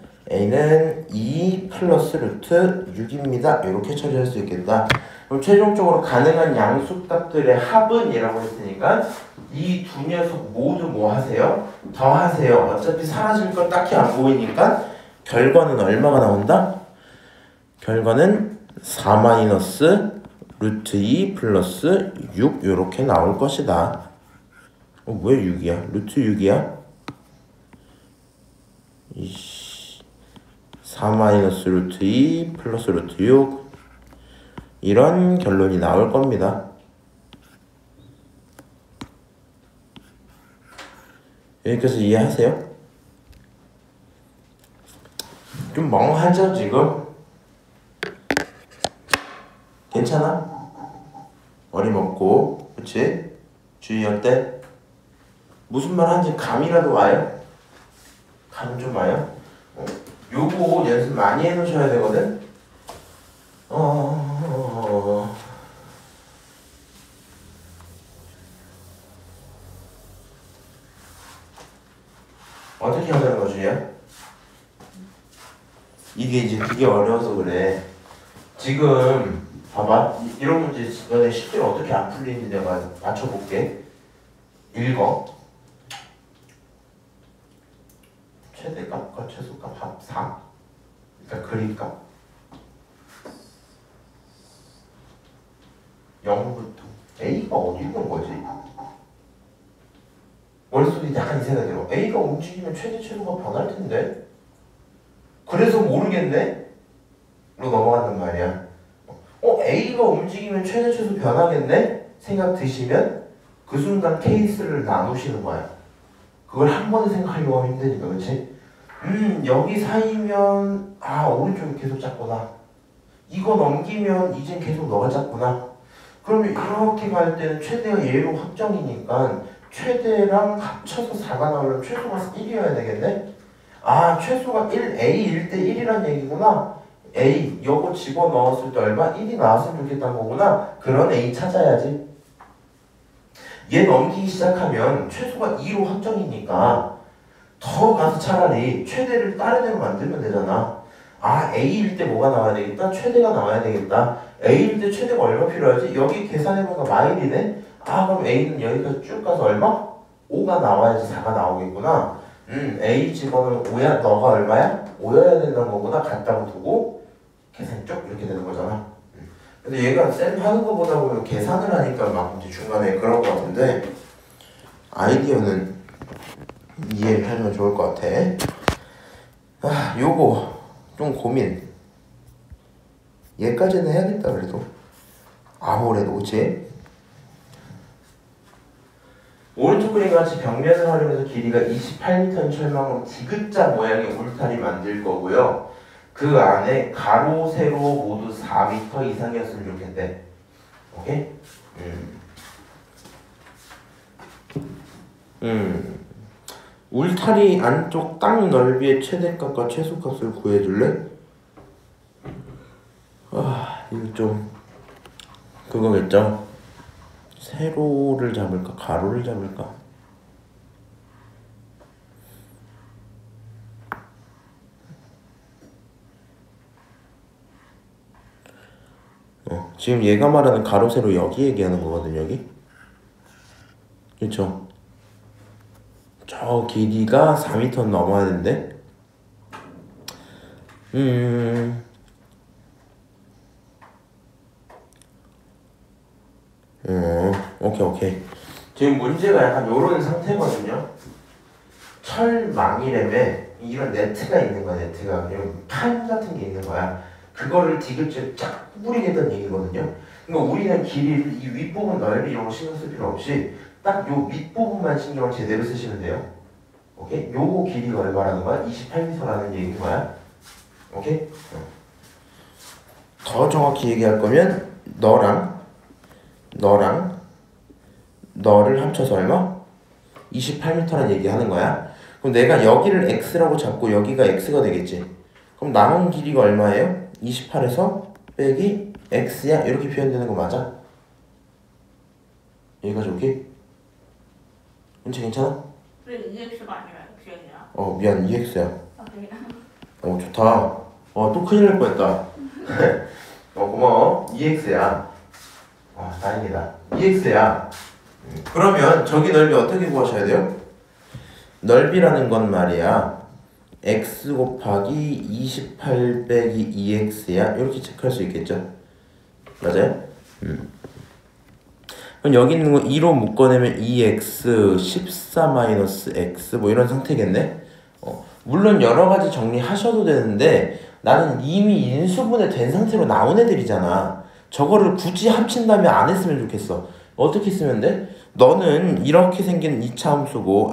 2 플러스 루트 6입니다. 이렇게 처리할 수 있겠다. 그럼 최종적으로 가능한 양수값들의 합은 이라고 했으니까 이 두 녀석 모두 뭐 하세요? 더하세요. 어차피 사라질 건 딱히 안 보이니까 결과는 얼마가 나온다? 결과는 4 마이너스 루트 2 플러스 6 이렇게 나올 것이다. 왜 6이야? 루트 6이야? 4 마이너스 루트 2 플러스 루트 6 이런 결론이 나올 겁니다. 여기까지 이해하세요? 좀 멍하죠 지금? 괜찮아? 어림없고 그치? 주의할 때 무슨 말 하는지 감이라도 와요? 감 좀 와요? 요거 연습 많이 해놓으셔야 되거든? 어떻게 하자는 거지? 이게 이제 되게 어려워서 그래. 지금 봐봐. 이런 문제 너네 실제로 어떻게 안 풀리는지 내가 맞춰볼게. 읽어. 최대값과 최소값 합 4. 그러니까 그립값 0부터 A가 어디 있는 거지? 머릿속에 약간 이 생각이 들어. A가 움직이면 최대 최소가 변할 텐데 그래서 모르겠네? 로 넘어간단 말이야. A가 움직이면 최대 최소 변하겠네? 생각 드시면 그 순간 케이스를 나누시는 거야. 그걸 한 번에 생각하려고 하면 힘드니까. 그치? 여기 사이면 오른쪽이 계속 작구나. 이거 넘기면 이젠 계속 너가 작구나. 그러면 이렇게 갈 때는 최대가 얘로 확정이니까 최대랑 합쳐서 4가 나오려면 최소가 1이어야 되겠네? 최소가 1, A일 때 1이란 얘기구나. A, 요거 집어넣었을 때 얼마? 1이 나왔으면 좋겠다는 거구나. 그런 A 찾아야지. 얘 넘기기 시작하면 최소가 2로 확정이니까 더 가서 차라리 최대를 다른 애로 만들면 되잖아. A일 때 뭐가 나와야 되겠다? 최대가 나와야 되겠다. A일 때 최대가 얼마 필요하지? 여기 계산해보니까 마일이네? 그럼 A는 여기까지 쭉 가서 얼마? 5가 나와야지 4가 나오겠구나. A 집어넣으면 5야? 너가 얼마야? 5여야 된다는 거구나. 갖다가 두고 계산이 쭉 이렇게 되는 거잖아. 근데 얘가 쌤 하는 거보다 보면 계산을 하니까 막 이제 중간에 그럴 것 같은데 아이디어는 이해를 하면 좋을 것 같아. 요거 좀 고민. 얘까지는 해야겠다 그래도. 아무래도 그치? 오른쪽 그림과 같이 벽면을 활용해서 길이가 28m인 철망으로 디귿자 모양의 울타리 만들 거고요. 그 안에 가로, 세로 모두 4m 이상이었으면 좋겠대. 오케이? 울타리 안쪽 땅 넓이의 최대값과 최소값을 구해줄래? 이거 좀 그거겠죠? 세로를 잡을까 가로를 잡을까? 지금 얘가 말하는 가로 세로 여기 얘기하는 거거든. 여기 그쵸? 저 길이가 4m 넘어야 되는데 오케이. 지금 문제가 약간 요런 상태거든요. 철망이라며 이런 네트가 있는 거야. 네트가 이런 판 같은 게 있는 거야. 그거를 디귿자로 쫙 뿌리겠다는 얘기거든요. 그러니까 우리는 길이를 이 윗부분 넓이 이런 거 신경 쓸 필요 없이 딱 요 밑부분만 신경을 제대로 쓰시면 돼요. 오케이? 요거 길이가 얼마라는 거야? 28m라는 얘기인 거야. 오케이? 더 정확히 얘기할 거면 너를 합쳐서 얼마? 28m라는 얘기하는 거야. 그럼 내가 여기를 x라고 잡고 여기가 x가 되겠지. 그럼 남은 길이가 얼마예요? 28에서 빼기 x야? 이렇게 표현되는 거 맞아? 여기까지 오케이? 은채 괜찮아? 그래, EX가 아니라 X야. 미안 2x야. 아, 그래. 좋다. 또 큰일 날 뻔했다. 고마워. 2x야. 다행이다. 2x야. 그러면 저기 넓이 어떻게 구하셔야 돼요? 넓이라는 건 말이야. x 곱하기 28 빼기 2x야. 이렇게 체크할 수 있겠죠? 맞아요? 그럼 여기 있는 거 2로 묶어내면 2x 14 마이너스 x 뭐 이런 상태겠네? 물론 여러 가지 정리하셔도 되는데 나는 이미 인수분해 된 상태로 나온 애들이잖아. 저거를 굳이 합친다면 안 했으면 좋겠어. 어떻게 쓰면 돼? 너는 이렇게 생긴 2차 함수고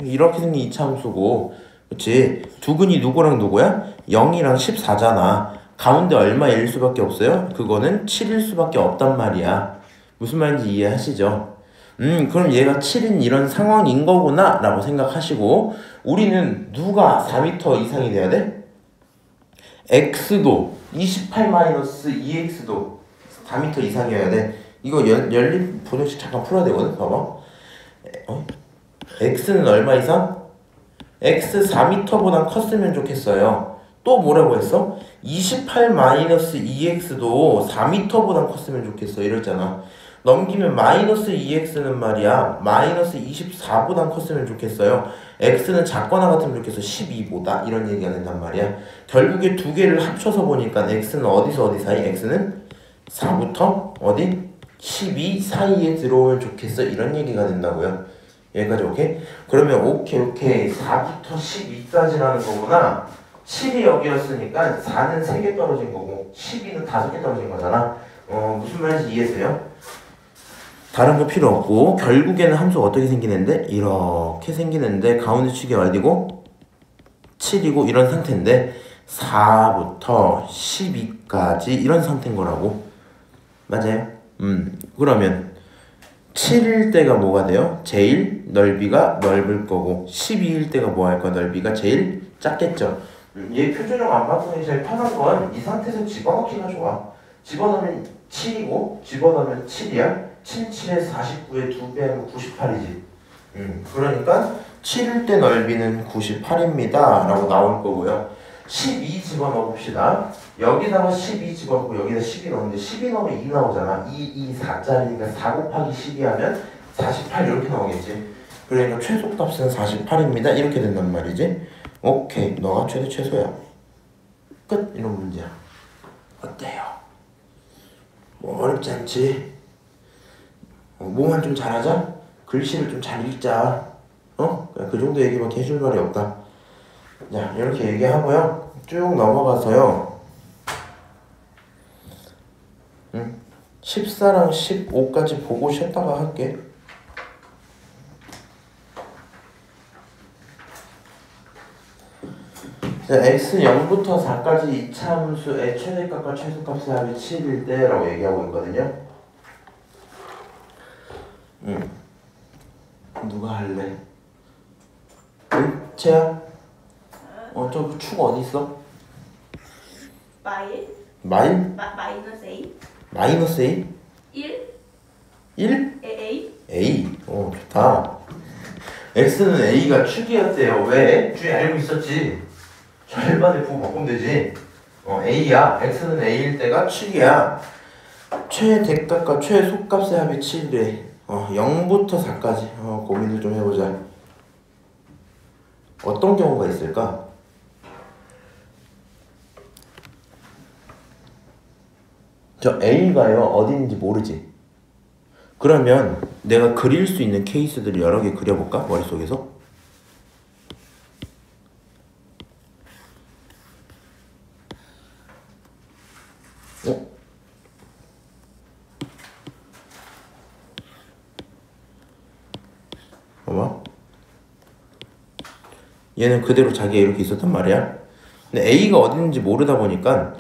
이렇게 생긴 2차 함수고 그치? 두근이 누구랑 누구야? 0이랑 14잖아. 가운데 얼마일 수밖에 없어요? 그거는 7일 수밖에 없단 말이야. 무슨 말인지 이해하시죠? 그럼 얘가 7인 이런 상황인 거구나 라고 생각하시고 우리는 누가 4m 이상이 돼야 돼? x도 28-2x도 4m 이상이어야 돼. 이거 연립 분형식 잠깐 풀어야 되거든. 봐봐. x는 얼마 이상? x 4m보단 컸으면 좋겠어요. 또 뭐라고 했어? 28-2x도 4m보단 컸으면 좋겠어. 이랬잖아. 넘기면 마이너스 2x는 말이야 마이너스 24보단 컸으면 좋겠어요. x는 작거나 같으면 좋겠어. 12보다 이런 얘기가 된단 말이야. 결국에 두 개를 합쳐서 보니까 x는 어디서 어디 사이? x는 4부터 어디? 12 사이에 들어오면 좋겠어. 이런 얘기가 된다고요. 여기까지 오케이? 그러면 오케이 4부터 12까지라는 거구나. 7이 여기였으니까 4는 3개 떨어진 거고 12는 5개 떨어진 거잖아. 무슨 말인지 이해했어요? 다른 거 필요 없고 결국에는 함수가 어떻게 생기는데? 이렇게 생기는데 가운데 축이 어디고? 7이고 이런 상태인데 4부터 12까지 이런 상태인 거라고. 맞아요? 그러면 7일 때가 뭐가 돼요? 제일 넓이가 넓을 거고 12일 때가 뭐 할 거야? 넓이가 제일 작겠죠. 얘 표준형 안 바꾸는 제일 편한 건 이 상태에서 집어넣기가 좋아. 집어넣으면 7이고 집어넣으면 7이야. 7, 7에 49에 2배 하면 98이지. 그러니까 7일 때 넓이는 98입니다 라고 나올 거고요. 12 집어넣어 봅시다. 여기다가 12 집어넣고 여기다 12 넣는데 12 넣으면 2 나오잖아. 2, 4짜리니까 4 곱하기 12 하면 48 이렇게 나오겠지. 그러니까 최소값은 48입니다 이렇게 된단 말이지. 오케이, 너가 최소야. 끝. 이런 문제야. 어때요? 뭐 어렵지 않지? 뭐만 좀 잘하자? 글씨를 좀 잘 읽자. 그 정도 얘기밖에 해줄 말이 없다. 자, 이렇게 얘기하고요. 쭉 넘어가서요. 14랑 15까지 보고 쉬었다가 할게. 자, x 0부터 4까지 2차 함수의 최대값과 최소값의 합이 7일 때라고 얘기하고 있거든요. 누가 할래? 채야? 저 축 어디 있어? 마일? 마일? 마이너스 A? 마이너스 A? 1? 1? A? A. 오, 좋다. x는 a가 축이었대요. 왜? 주에 알고 있었지. 절반에 부호 바꾸면 되지. a야. x는 a일 때가 축이야. 최대값과 최소값의 합이 7이래. 0부터 4까지. 고민을 좀 해보자. 어떤 경우가 있을까? 저 A가요 어딘지 모르지. 그러면 내가 그릴 수 있는 케이스들을 여러 개 그려볼까? 머릿속에서. 봐봐. 얘는 그대로 자기가 이렇게 있었단 말이야. 근데 A가 어딘지 모르다 보니까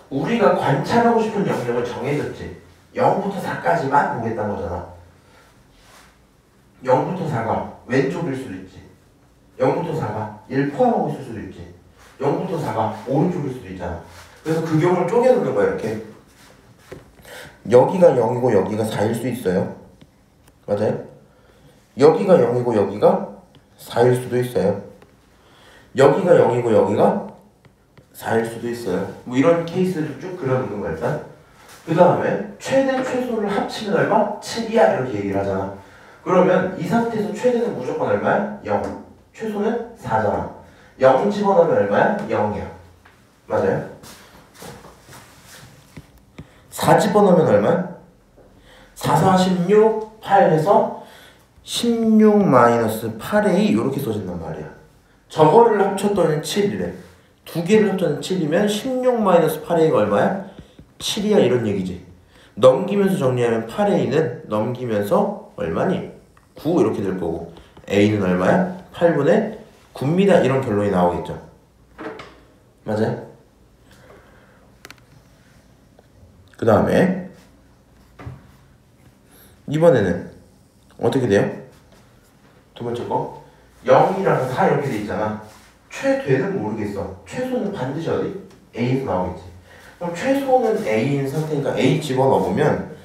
우리가 관찰하고 싶은 영역을 정해졌지. 0부터 4까지만 보겠다는 거잖아. 0부터 4가 왼쪽일 수도 있지. 0부터 4가 1 포함하고 있을 수도 있지. 0부터 4가 오른쪽일 수도 있잖아. 그래서 그 경우를 쪼개놓는 거야. 이렇게 여기가 0이고 여기가 4일 수 있어요. 맞아요? 여기가 0이고 여기가 4일 수도 있어요. 여기가 0이고 여기가 4일 수도 있어요. 뭐 이런 케이스를 쭉 그려놓는 거야 일단. 그 다음에 최대 최소를 합치면 얼마? 7이야 이렇게 얘기를 하잖아. 그러면 이 상태에서 최대는 무조건 얼마야? 0. 최소는 4잖아. 0 집어넣으면 얼마야? 0이야. 맞아요? 4 집어넣으면 얼마야? 4, 4, 16, 8 해서 16 마이너스 8a 이렇게 써진단 말이야. 저거를 합쳤더니 7이래. 두 개를 합쳐서 7이면 16 마이너스 8a가 얼마야? 7이야 이런 얘기지. 넘기면서 정리하면 8a는 넘기면서 얼마니? 9 이렇게 될 거고 a는 얼마야? 8분의 9입니다. 이런 결론이 나오겠죠. 맞아요? 그 다음에 이번에는 어떻게 돼요? 두 번째 거 0이랑 4 이렇게 돼 있잖아. 최대는 모르겠어. 최소는 반드시 어디? A에서 나오겠지. 그럼 최소는 A인 상태니까 A 집어넣으면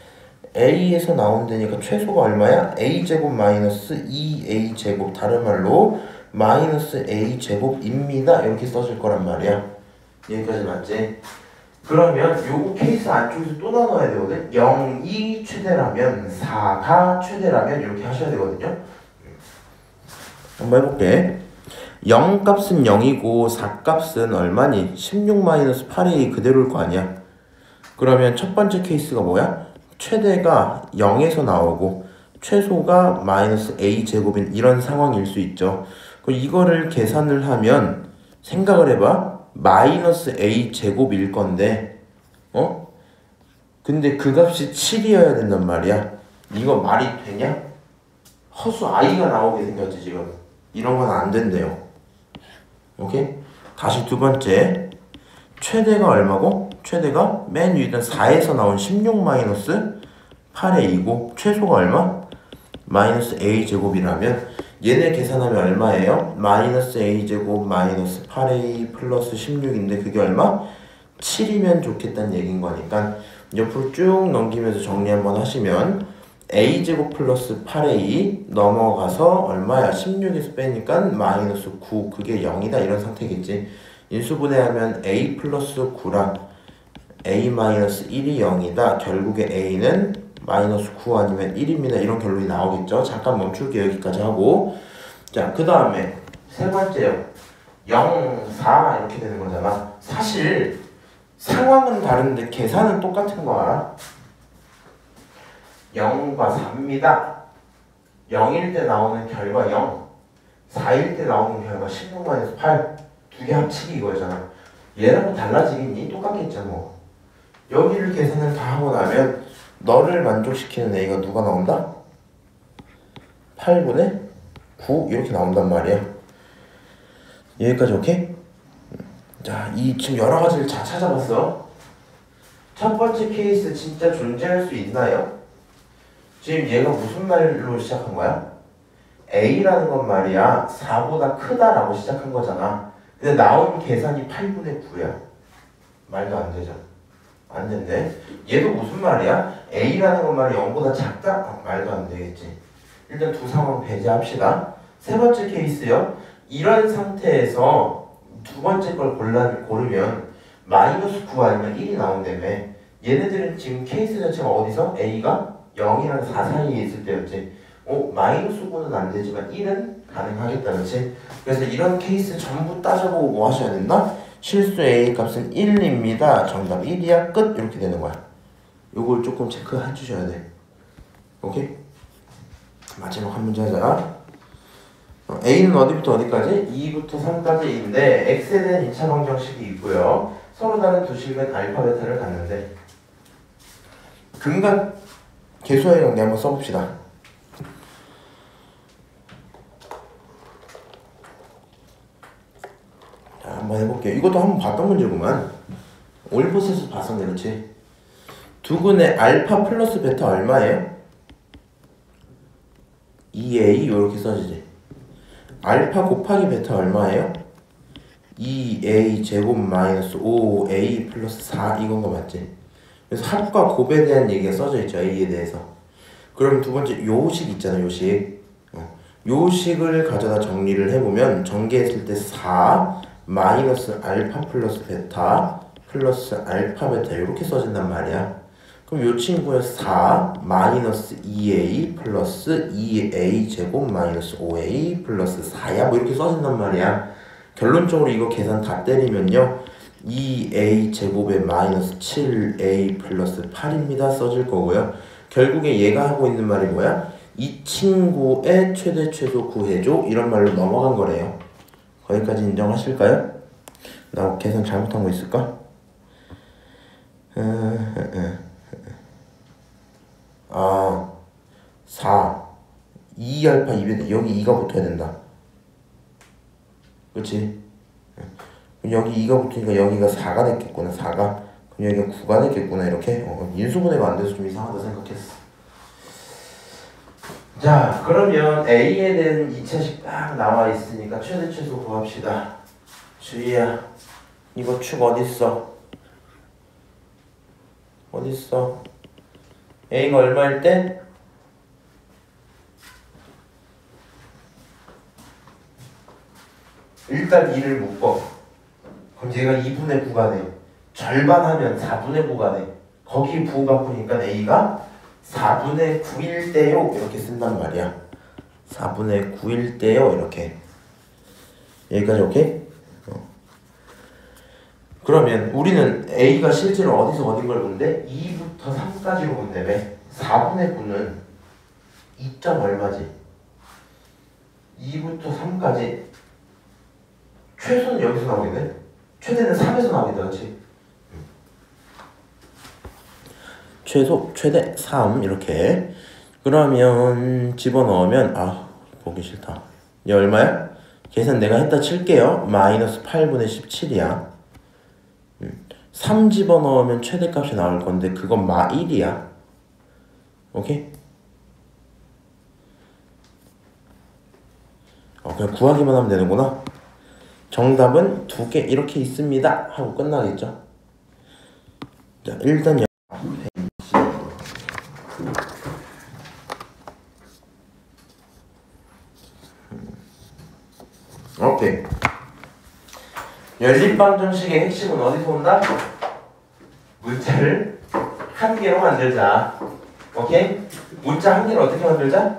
A에서 나온다니까 최소가 얼마야? A제곱 마이너스 2A제곱 다른 말로 마이너스 A제곱입니다. 이렇게 써질 거란 말이야. 여기까지 맞지? 그러면 요거 케이스 안쪽에서 또 나눠야 되거든. 0이 최대라면 4가 최대라면 이렇게 하셔야 되거든요. 한번 해볼게. 0 값은 0이고 4 값은 얼마니? 16-8이 그대로일 거 아니야. 그러면 첫 번째 케이스가 뭐야? 최대가 0에서 나오고 최소가 마이너스 a제곱인 이런 상황일 수 있죠. 그럼 이거를 계산을 하면 생각을 해봐. 마이너스 a제곱일 건데 근데 그 값이 7이어야 된단 말이야. 이거 말이 되냐? 허수 i가 나오게 생겼지 지금. 이런 건 안 된대요. 오케이? 다시 두 번째. 최대가 얼마고? 최대가 맨 위에는 4에서 나온 16-8a이고 최소가 얼마? 마이너스 a제곱이라면 얘네 계산하면 얼마예요? 마이너스 a제곱 마이너스 8a 플러스 16인데 그게 얼마? 7이면 좋겠다는 얘기인 거니까 옆으로 쭉 넘기면서 정리 한번 하시면 a제곱 플러스 8a 넘어가서 얼마야? 16에서 빼니까 마이너스 9 그게 0이다 이런 상태겠지. 인수분해하면 a 플러스 9랑 a 마이너스 1이 0이다. 결국에 a는 마이너스 9 아니면 1입니다. 이런 결론이 나오겠죠. 잠깐 멈출게요. 여기까지 하고 자, 그 다음에 세 번째요. 0, 4 이렇게 되는 거잖아. 사실 상황은 다른데 계산은 똑같은 거 알아? 0과 4입니다. 0일 때 나오는 결과 0, 4일 때 나오는 결과 16-8 두 개 합치기 이거잖아. 얘랑은 달라지겠니? 똑같겠죠 뭐. 여기를 계산을 다 하고 나면 너를 만족시키는 A가 누가 나온다? 8분의 9 이렇게 나온단 말이야. 여기까지 오케이? 자, 이 지금 여러 가지를 다 찾아봤어. 첫 번째 케이스 진짜 존재할 수 있나요? 지금 얘가 무슨 말로 시작한 거야? A라는 건 말이야 4보다 크다라고 시작한 거잖아. 근데 나온 계산이 8분의 9야. 말도 안 되죠. 안 된대. 얘도 무슨 말이야? A라는 건 말이 0보다 작다? 말도 안 되겠지. 일단 두 상황 배제합시다. 세 번째 케이스요. 이런 상태에서 두 번째 걸 고르면 마이너스 9 아니면 1이 나온다며. 얘네들은 지금 케이스 자체가 어디서? A가 0이랑 4 사이에 있을 때였지. 마이너스 9는 안 되지만 1은 가능하겠다, 그렇지? 그래서 이런 케이스 전부 따져보고 뭐 하셔야 된다? 실수 A 값은 1입니다. 정답 1이야. 끝. 이렇게 되는 거야. 요걸 조금 체크해 주셔야 돼. 오케이? 마지막 한 문제 하자. A는 어디부터 어디까지? 2부터 3까지 A인데 X에 대한 2차 방정식이 있고요. 서로 다른 두 식은 알파, 베타를 갖는데 근각 계수의 관계 한번 써봅시다. 자, 한번 해볼게요. 이것도 한번 봤던 문제구만. 올보셋에서 봤었네, 그렇지? 두근의 알파 플러스 베타 얼마예요? 2A 이렇게 써지지. 알파 곱하기 베타 얼마예요? 2A 제곱 마이너스 5A 플러스 4 이건 거 맞지? 그래서 합과 곱에 대한 얘기가 써져 있죠. A에 대해서. 그럼 두 번째 요식 있잖아요. 요식. 요식을 가져다 정리를 해보면 전개했을 때 4 마이너스 알파 플러스 베타 플러스 알파 베타 이렇게 써진단 말이야. 그럼 요 친구의 4 마이너스 2A 플러스 2A 제곱 마이너스 5A 플러스 4야 뭐 이렇게 써진단 말이야. 결론적으로 이거 계산 다 때리면요 2A 제곱에 마이너스 7A 플러스 8입니다 써질 거고요. 결국에 얘가 하고 있는 말이 뭐야? 이 친구의 최대 최소 구해줘 이런 말로 넘어간 거래요. 거기까지 인정하실까요? 나 계산 잘못한 거 있을까? 4 2알파 2베타 여기 2가 붙어야 된다. 그치? 여기 2가 붙으니까 여기가 4가 됐겠구나. 4가 그럼 여기가 9가 됐겠구나. 이렇게 인수분해가 안 돼서 좀 이상하다 생각했어. 자 그러면 A에 대한 2차식 딱 나와 있으니까 최대 최소 구합시다. 주희야 이거 축 어딨어? 어딨어? A가 얼마일 때? 일단 2를 묶어. 그럼 얘가 2분의 9가 돼. 절반 하면 4분의 9가 돼. 거기 부호가 보니까 A가 4분의 9일 때요 이렇게 쓴단 말이야. 4분의 9일 때요 이렇게. 여기까지 오케이? 그러면 우리는 A가 실제로 어디서 어딘 걸 본대? 2부터 3까지로 본다며. 4분의 9는 2점 얼마지? 2부터 3까지 최소는 여기서 나오겠네? 최대는 3에서 나오겠다, 그렇지? 최소, 최대 3 이렇게. 그러면 집어넣으면 보기 싫다. 얘 얼마야? 계산 내가 했다 칠게요. 마이너스 8분의 17이야. 3 집어넣으면 최대값이 나올 건데 그건 마 1이야. 오케이? 그냥 구하기만 하면 되는구나. 정답은 2개 이렇게 있습니다 하고 끝나겠죠. 자 일단 오케이. 연립방정식의 핵심은 어디서 온다? 문자를 한 개로 만들자. 오케이? 문자 한 개를 어떻게 만들자?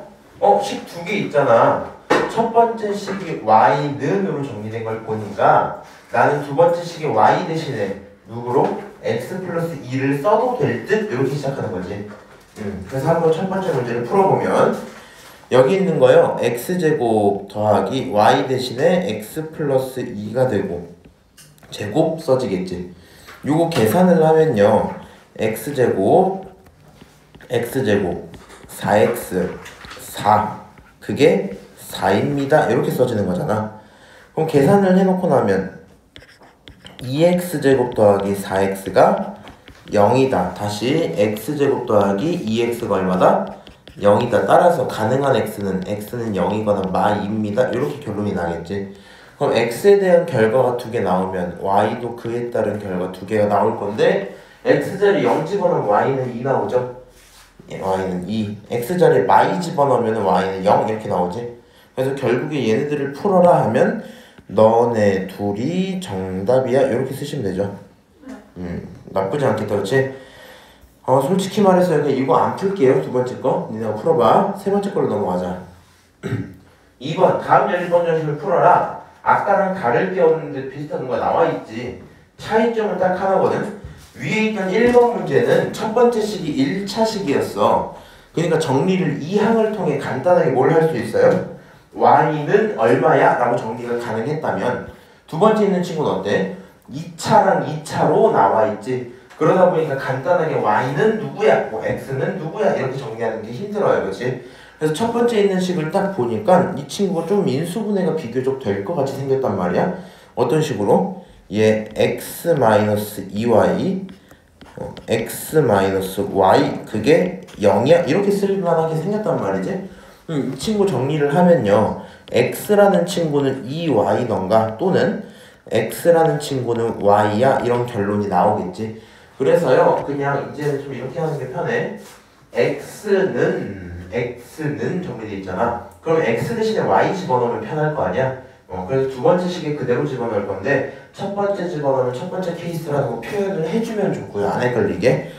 식 2개 있잖아. 첫 번째 식이 y는으로 정리된 걸 보니까 나는 두 번째 식이 y 대신에 누구로? x 플러스 2를 써도 될 듯? 이렇게 시작하는 거지. 그래서 한번 첫 번째 문제를 풀어보면 여기 있는 거요. x제곱 더하기 y 대신에 x 플러스 2가 되고 제곱 써지겠지. 요거 계산을 하면요. x제곱 4x 4 그게 4입니다. 이렇게 써지는 거잖아. 그럼 계산을 해놓고 나면 2x제곱 더하기 4x가 0이다. 다시 x제곱 더하기 2x가 얼마다? 0이다. 따라서 가능한 x는 0이거나 마입니다. 이렇게 결론이 나겠지. 그럼 x에 대한 결과가 2개 나오면 y도 그에 따른 결과 2개가 나올 건데 x자리 0 집어넣으면 y는 2 나오죠? y는 2. x자리에 y 집어넣으면 y는 0 이렇게 나오지? 그래서 결국에 얘네들을 풀어라 하면 너네 둘이 정답이야 이렇게 쓰시면 되죠. 나쁘지 않겠다, 그렇지? 솔직히 말해서 그냥 이거 안 풀게요. 두 번째 거 니네가 풀어봐. 세 번째 걸로 넘어가자. 2번 다음 연립 방정식을 풀어라. 아까랑 다를 게 없는데 비슷한 거가 나와있지. 차이점은 딱 하나거든. 위에 있던 1번 문제는 첫 번째 식이 1차식이었어. 그러니까 정리를 2항을 통해 간단하게 뭘 할 수 있어요? y는 얼마야? 라고 정리가 가능했다면 두 번째 있는 친구는 어때? 2차랑 2차로 나와있지. 그러다 보니까 간단하게 y는 누구야? 뭐 x는 누구야? 이렇게 정리하는 게 힘들어요. 그렇지? 그래서 첫 번째 있는 식을 딱 보니까 이 친구가 좀 인수분해가 비교적 될 것 같이 생겼단 말이야. 어떤 식으로? 얘 x-2y x-y 그게 0이야? 이렇게 쓸만하게 생겼단 말이지. 이 친구 정리를 하면요, x라는 친구는 2y던가 또는 x라는 친구는 y야 이런 결론이 나오겠지. 그래서요 그냥 이제는 좀 이렇게 하는 게 편해. x는 정리돼 있잖아. 그럼 x 대신에 y 집어넣으면 편할 거 아니야. 그래서 두 번째 식에 그대로 집어넣을 건데 첫 번째 집어넣으면 첫 번째 케이스라는 거 표현을 해주면 좋고요. 안 헷갈리게.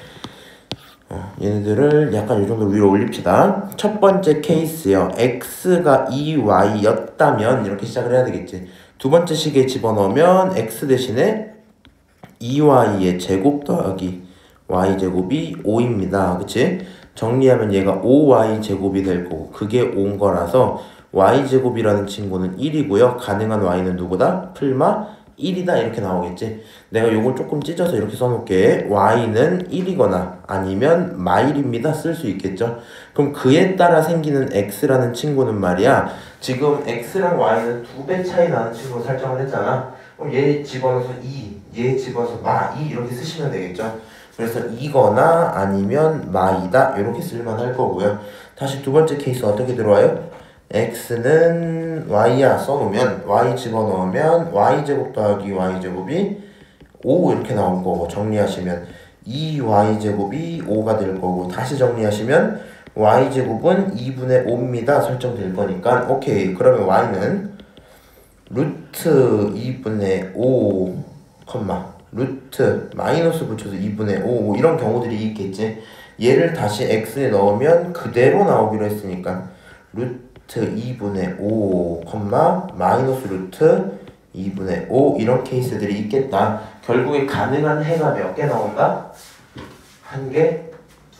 얘네들을 약간 이 정도 위로 올립시다. 첫 번째 케이스요. x가 2y였다면 이렇게 시작을 해야 되겠지. 두 번째 식에 집어넣으면 x 대신에 2y의 제곱 더하기 y제곱이 5입니다. 그치? 정리하면 얘가 5y제곱이 될 거고 그게 5인 거라서 y제곱이라는 친구는 1이고요. 가능한 y는 누구다? 풀마 1이다 이렇게 나오겠지. 내가 요걸 조금 찢어서 이렇게 써놓을게. y는 1이거나 아니면 마일입니다 쓸 수 있겠죠. 그럼 그에 따라 생기는 x라는 친구는 말이야, 지금 x랑 y는 2배 차이 나는 친구로 설정을 했잖아. 그럼 얘 집어넣어서 2, 얘 집어서 마2 이렇게 쓰시면 되겠죠. 그래서 이거나 아니면 마이다 이렇게 쓸만할 거고요. 다시 두 번째 케이스 어떻게 들어와요? x는 y야 써놓으면 y 집어넣으면 y제곱 더하기 y제곱이 5 이렇게 나올 거고, 정리하시면 2y제곱이 5가 될 거고, 다시 정리하시면 y제곱은 2분의 5입니다 설정될 거니까 오케이. 그러면 y는 루트 2분의 5, 루트 마이너스 붙여서 2분의 5 이런 경우들이 있겠지. 얘를 다시 x에 넣으면 그대로 나오기로 했으니까 루트 2분의 5, 마이너스 루트 2분의 5 이런 케이스들이 있겠다. 결국에 가능한 해가 몇 개 나온다? 1개,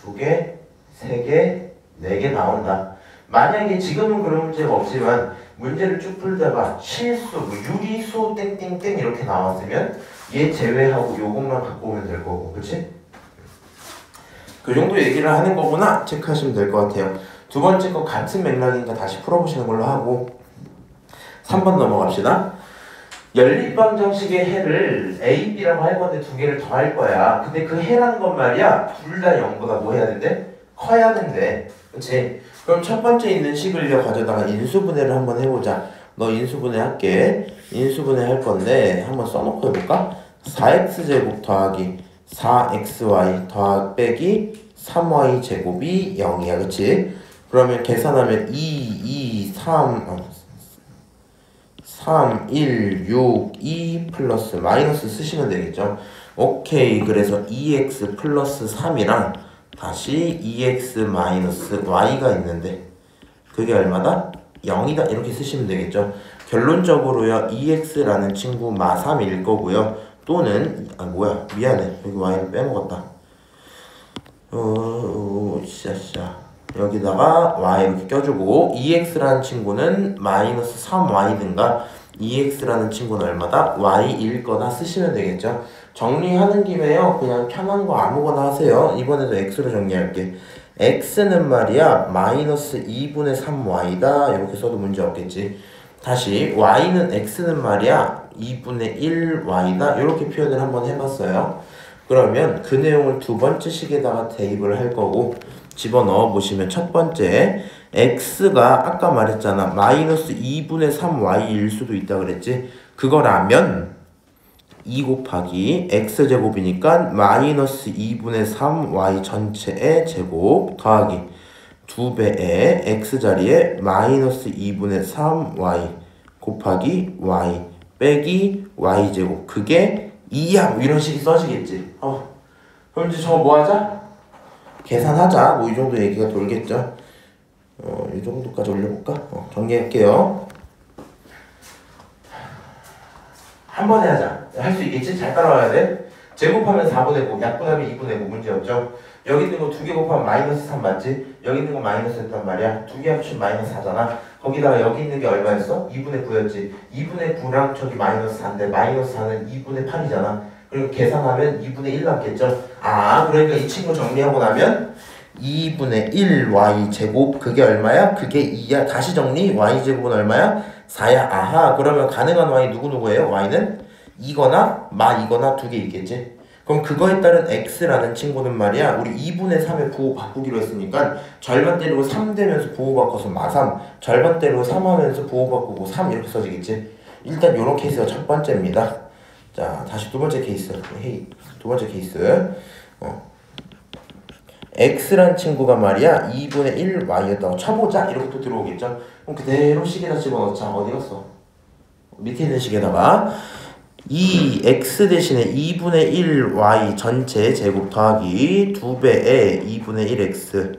2개, 3개, 4개 나온다. 만약에 지금은 그런 문제가 없지만 문제를 쭉 풀다가 실수, 유리수 땡땡땡 이렇게 나왔으면 얘 제외하고 요것만 갖고 오면 될 거고, 그치? 그 정도 얘기를 하는 거구나 체크하시면 될 것 같아요. 두 번째 거 같은 맥락이니까 다시 풀어보시는 걸로 하고 3번 넘어갑시다. 연립방정식의 해를 A, B라고 할 건데 두 개를 더할 거야. 근데 그 해라는 건 말이야 둘 다 0보다 뭐 해야 된대? 커야 된대. 그치? 그럼 첫 번째 있는 식을 가져다가 인수분해를 한번 해보자. 너 인수분해 할게. 인수분해 할 건데 한번 써놓고 해볼까? 4x제곱 더하기 4xy 더하기 빼기 3y제곱이 0이야. 그치? 그러면 계산하면 3, 1, 6, 2 플러스 마이너스 쓰시면 되겠죠. 오케이. 그래서 2x 플러스 3이랑 다시 2x 마이너스 y가 있는데 그게 얼마다? 0이다 이렇게 쓰시면 되겠죠. 결론적으로요 2x라는 친구 마3일 거고요. 또는 미안해 여기 y를 빼먹었다. 여기다가 y 이렇게 껴주고 2x라는 친구는 마이너스 3y든가 2x라는 친구는 얼마다? y일 거다 쓰시면 되겠죠. 정리하는 김에요 그냥 편한 거 아무거나 하세요. 이번에도 x로 정리할게. x는 말이야 마이너스 2분의 3y다 이렇게 써도 문제 없겠지. 다시 y는 x는 말이야 2분의 1y다 이렇게 표현을 한번 해봤어요. 그러면 그 내용을 두 번째 식에다가 대입을 할 거고 집어넣어 보시면 첫 번째 x가 아까 말했잖아 마이너스 2분의 3y일 수도 있다 그랬지. 그거라면 2 곱하기 x제곱이니까 마이너스 2분의 3 y 전체의 제곱 더하기 2배의 x자리에 마이너스 2분의 3 y 곱하기 y 빼기 y제곱 그게 2야 뭐 이런 식이 써지겠지. 그럼 이제 저거 뭐 하자? 계산하자. 뭐 이 정도 얘기가 돌겠죠. 이 정도까지 올려볼까? 정리할게요. 한 번에 하자. 할 수 있겠지? 잘 따라와야 돼. 제곱하면 4분의 9, 약분하면 2분의 9 문제없죠? 여기 있는 거 2개 곱하면 마이너스 3 맞지? 여기 있는 거 마이너스였단 말이야. 2개 합치면 마이너스 4잖아. 거기다가 여기 있는 게 얼마였어? 2분의 9였지. 2분의 9랑 저기 마이너스 4인데 마이너스 4는 2분의 8이잖아. 그리고 계산하면 2분의 1 남겠죠? 그러니까 이 친구 정리하고 나면 2분의 1y 제곱 그게 얼마야? 그게 2야. 다시 정리. y 제곱은 얼마야? 4야. 아하. 그러면 가능한 y 누구예요? y는 2거나 마2거나 두 개 있겠지. 그럼 그거에 따른 x라는 친구는 말이야. 우리 2분의 3의 부호 바꾸기로 했으니까 절반 때리고 3 되면서 부호 바꿔서 마3 절반 때리고 3 하면서 부호 바꾸고 3 이렇게 써지겠지. 일단 요런 케이스가 첫 번째입니다. 자, 다시 두 번째 케이스. 두 번째 케이스. x란 친구가 말이야 2분의 1y였다고 쳐보자 이렇게 또 들어오겠죠. 그럼 그대로 식에다 집어넣자. 어디 갔어? 밑에 있는 식에다가 이 x 대신에 2분의 1y 전체 제곱 더하기 2배의 2분의 1x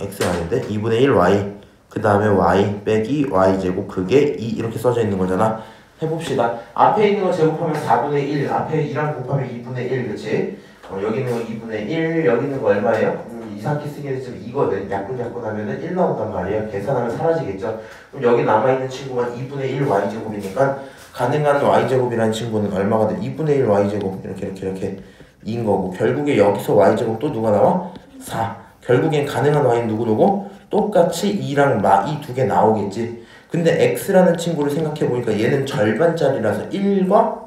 x가 아닌데 2분의 1y 그 다음에 y 빼기 y제곱 그게 2 이렇게 써져 있는 거잖아. 해봅시다. 앞에 있는 거 제곱하면 4분의 1 앞에 2랑 곱하면 2분의 1 그치? 여기 있는 거 2분의 1 여기 있는 거 얼마예요? 이상하게 쓰게 되면 2거든. 약분 하면은 1 나온단 말이야. 계산하면 사라지겠죠. 그럼 여기 남아있는 친구가 2분의 1 y제곱이니까 가능한 y제곱이라는 친구는 얼마가 돼? 2분의 1 y제곱 이렇게 2인 거고 결국에 여기서 y제곱 또 누가 나와? 4. 결국엔 가능한 y는 누구? 똑같이 2랑 마2 두 개 나오겠지. 근데 x라는 친구를 생각해보니까 얘는 절반짜리라서 1과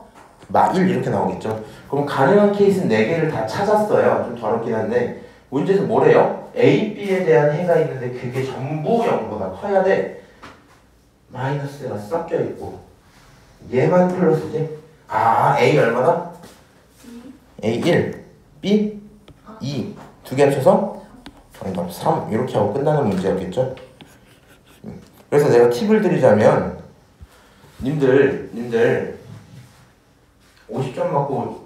마1 이렇게 나오겠죠. 그럼 가능한 케이스는 4개를 다 찾았어요. 좀 더럽긴 한데 문제에서 뭐래요? a, b에 대한 해가 있는데 그게 전부 0보다 커야 돼. 마이너스가 섞여 있고 얘만 플러스지? A 얼마다? A 1, B 2 두 개 합쳐서 정답 3 이렇게 하고 끝나는 문제였겠죠? 그래서 내가 팁을 드리자면 님들 50점 맞고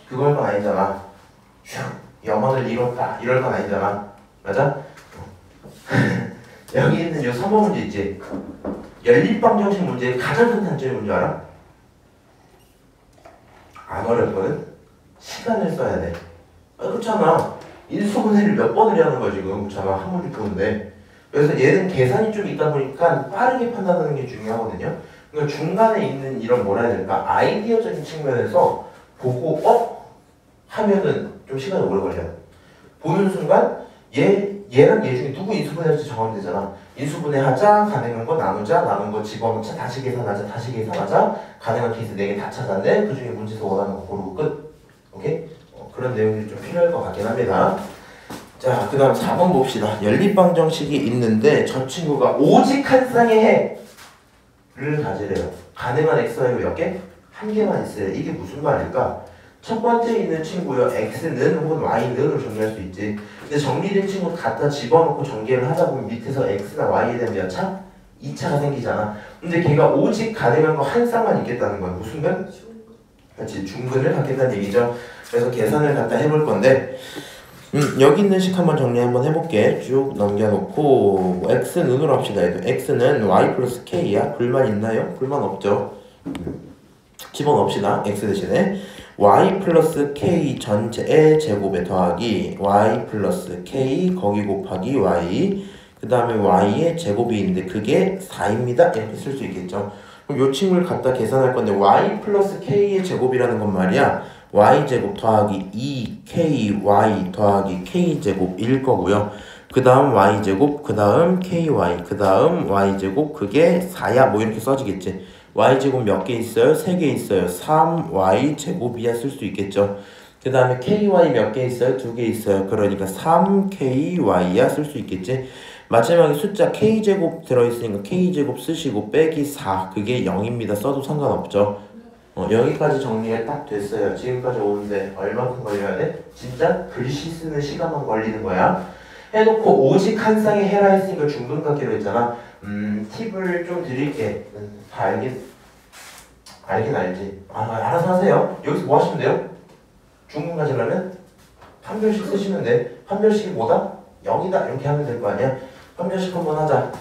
그걸 건 아니잖아. 영어를 이뤘다 이럴 건 아니잖아. 맞아? 여기 있는 요 3번 문제 있지? 연립방정식 문제의 가장 큰 단점이 뭔지 알아? 안 어렵거든? 시간을 써야 돼. 그렇잖아. 인수분해를 몇 번을 하는 거야 지금. 그렇잖아. 한 문제 푸는데. 그래서 얘는 계산이 좀 있다 보니까 빠르게 판단하는 게 중요하거든요. 그러니까 중간에 있는 이런 뭐라 해야 될까? 아이디어적인 측면에서 보고 하면은 좀 시간이 오래 걸려. 보는 순간 얘랑 얘 중에 누구 인수분해할지 정하면 되잖아. 인수분해하자, 가능한 거 나누자, 나눈 거 집어넣자, 다시 계산하자, 가능한 케이스 4개 다 찾았네. 그 중에 문제에서 원하는 거 고르고 끝. 오케이? 그런 내용이 좀 필요할 것 같긴 합니다. 자, 그 다음 4번 봅시다. 연립방정식이 있는데 저 친구가 오직 한 쌍의 해를 가지래요. 가능한 x가 몇 개? 한 개만 있어요. 이게 무슨 말일까? 첫 번째 있는 친구요. x는 혹은 y는을 정리할 수 있지. 근데 정리된 친구 갖다 집어넣고 전개를 하다 보면 밑에서 x나 y에 대한 몇 차? 2차가 생기잖아. 근데 걔가 오직 가능한 거 한 쌍만 있겠다는 거야. 무슨 근? 그렇지. 중근을 갖겠다는 얘기죠. 그래서 계산을 갖다 해볼 건데 여기 있는 식 한번 정리 한번 해볼게. 쭉 넘겨놓고 x는으로 합시다. x는 y 플러스 k야. 불만 있나요? 불만 없죠. 집어넣읍시다. x 대신에 y 플러스 k 전체의 제곱에 더하기 y 플러스 k 거기 곱하기 y 그 다음에 y의 제곱이 있는데 그게 4입니다. 이렇게 쓸 수 있겠죠. 그럼 요 친구를 갖다 계산할 건데 y 플러스 k의 제곱이라는 건 말이야 y제곱 더하기 2ky 더하기 k제곱일 거고요. 그 다음 y제곱, 그 다음 ky, 그 다음 y제곱 그게 4야 뭐 이렇게 써지겠지. y제곱 몇 개 있어요? 3개 있어요. 3y제곱이야 쓸 수 있겠죠. 그 다음에 ky 몇 개 있어요? 2개 있어요. 그러니까 3ky야 쓸 수 있겠지. 마지막에 숫자 k제곱 들어있으니까 k제곱 쓰시고 빼기 4 그게 0입니다. 써도 상관없죠. 여기까지 정리가 딱 됐어요. 지금까지 오는데 얼마큼 걸려야 돼? 진짜 글씨 쓰는 시간만 걸리는 거야. 해놓고 오직 한 쌍의 해라 했으니까 중분각기로 했잖아. 팁을 좀 드릴게. 다 알긴 알지. 알아서 하세요. 여기서 뭐 하시면 돼요? 중분 가지려면 판별식 쓰시면 돼. 판별식이 뭐다? 0이다. 이렇게 하면 될 거 아니야? 판별식 한번 하자.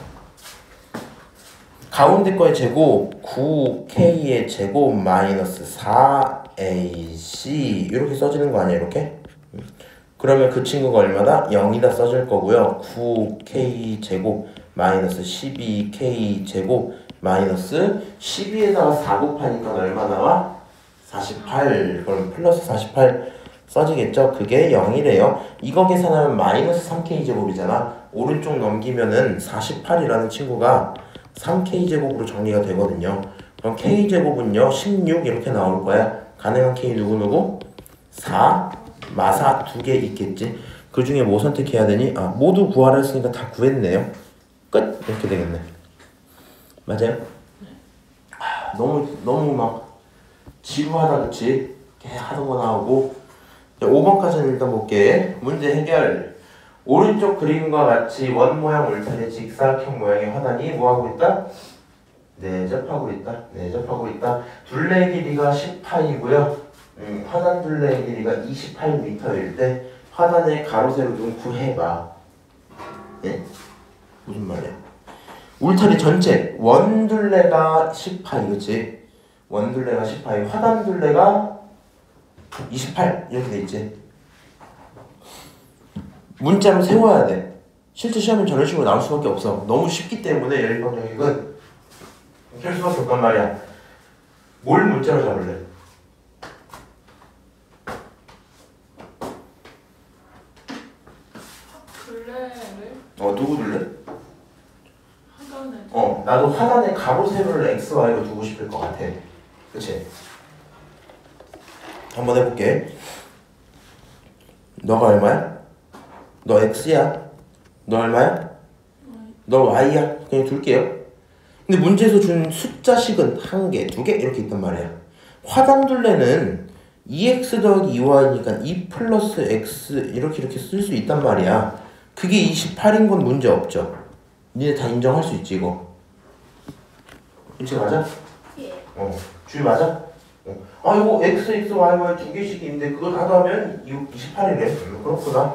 가운데 거의 제곱 9k의 제곱 마이너스 4ac 이렇게 써지는 거 아니야? 이렇게? 그러면 그 친구가 얼마다? 0이다 써질 거고요. 9k 제곱 마이너스 12k 제곱 마이너스 12에다가 4 곱하니까 얼마 나와? 48. 그럼 플러스 48 써지겠죠? 그게 0이래요. 이거 계산하면 마이너스 3k 제곱이잖아. 오른쪽 넘기면은 48이라는 친구가 3k 제곱으로 정리가 되거든요. 그럼 k 제곱은요 16 이렇게 나올 거야. 가능한 k 누구누구? 4, 마사 2개 있겠지. 그 중에 뭐 선택해야 되니? 모두 구하라 했으니까 다 구했네요. 끝! 이렇게 되겠네. 맞아요? 너무 막 지루하다 그치? 하던 거 나오고. 5번까지는 일단 볼게. 문제 해결. 오른쪽 그림과 같이 원 모양 울타리 직사각형 모양의 화단이 뭐하고 있다? 내접하고 있다. 둘레 길이가 10파이고요. 화단 둘레의 길이가 28m일 때 화단의 가로 세로 좀 구해봐. 예? 무슨 말이야? 울타리 전체 원 둘레가 10파이 그치? 원 둘레가 10파이 화단 둘레가 28 이렇게 돼 있지. 문자로 세워야 돼. 실제 시험은 저런 식으로 나올 수밖에 없어. 너무 쉽기 때문에 열번역익은 할 수밖에 없단 말이야. 뭘 문자로 잡을래? 둘레를 누구 둘래? 하단에 나도 화단에 가로 세로를 x, y로 두고 싶을 것 같아. 그치? 한번 해볼게. 너가 얼마야? 너 x야. 너 얼마야? 너 y야. 그냥 둘게요. 근데 문제에서 준 숫자식은 1개, 2개 이렇게 있단 말이야. 화단 둘레는 2x 더하기 2y니까 2 플러스 x 이렇게 쓸 수 있단 말이야. 그게 28인 건 문제 없죠. 니네 다 인정할 수 있지 이거. 그치 맞아? 예. 주의 맞아? 이거 x, x, y, y 2개씩 있는데 그거 다 더하면 28이래. 그렇구나.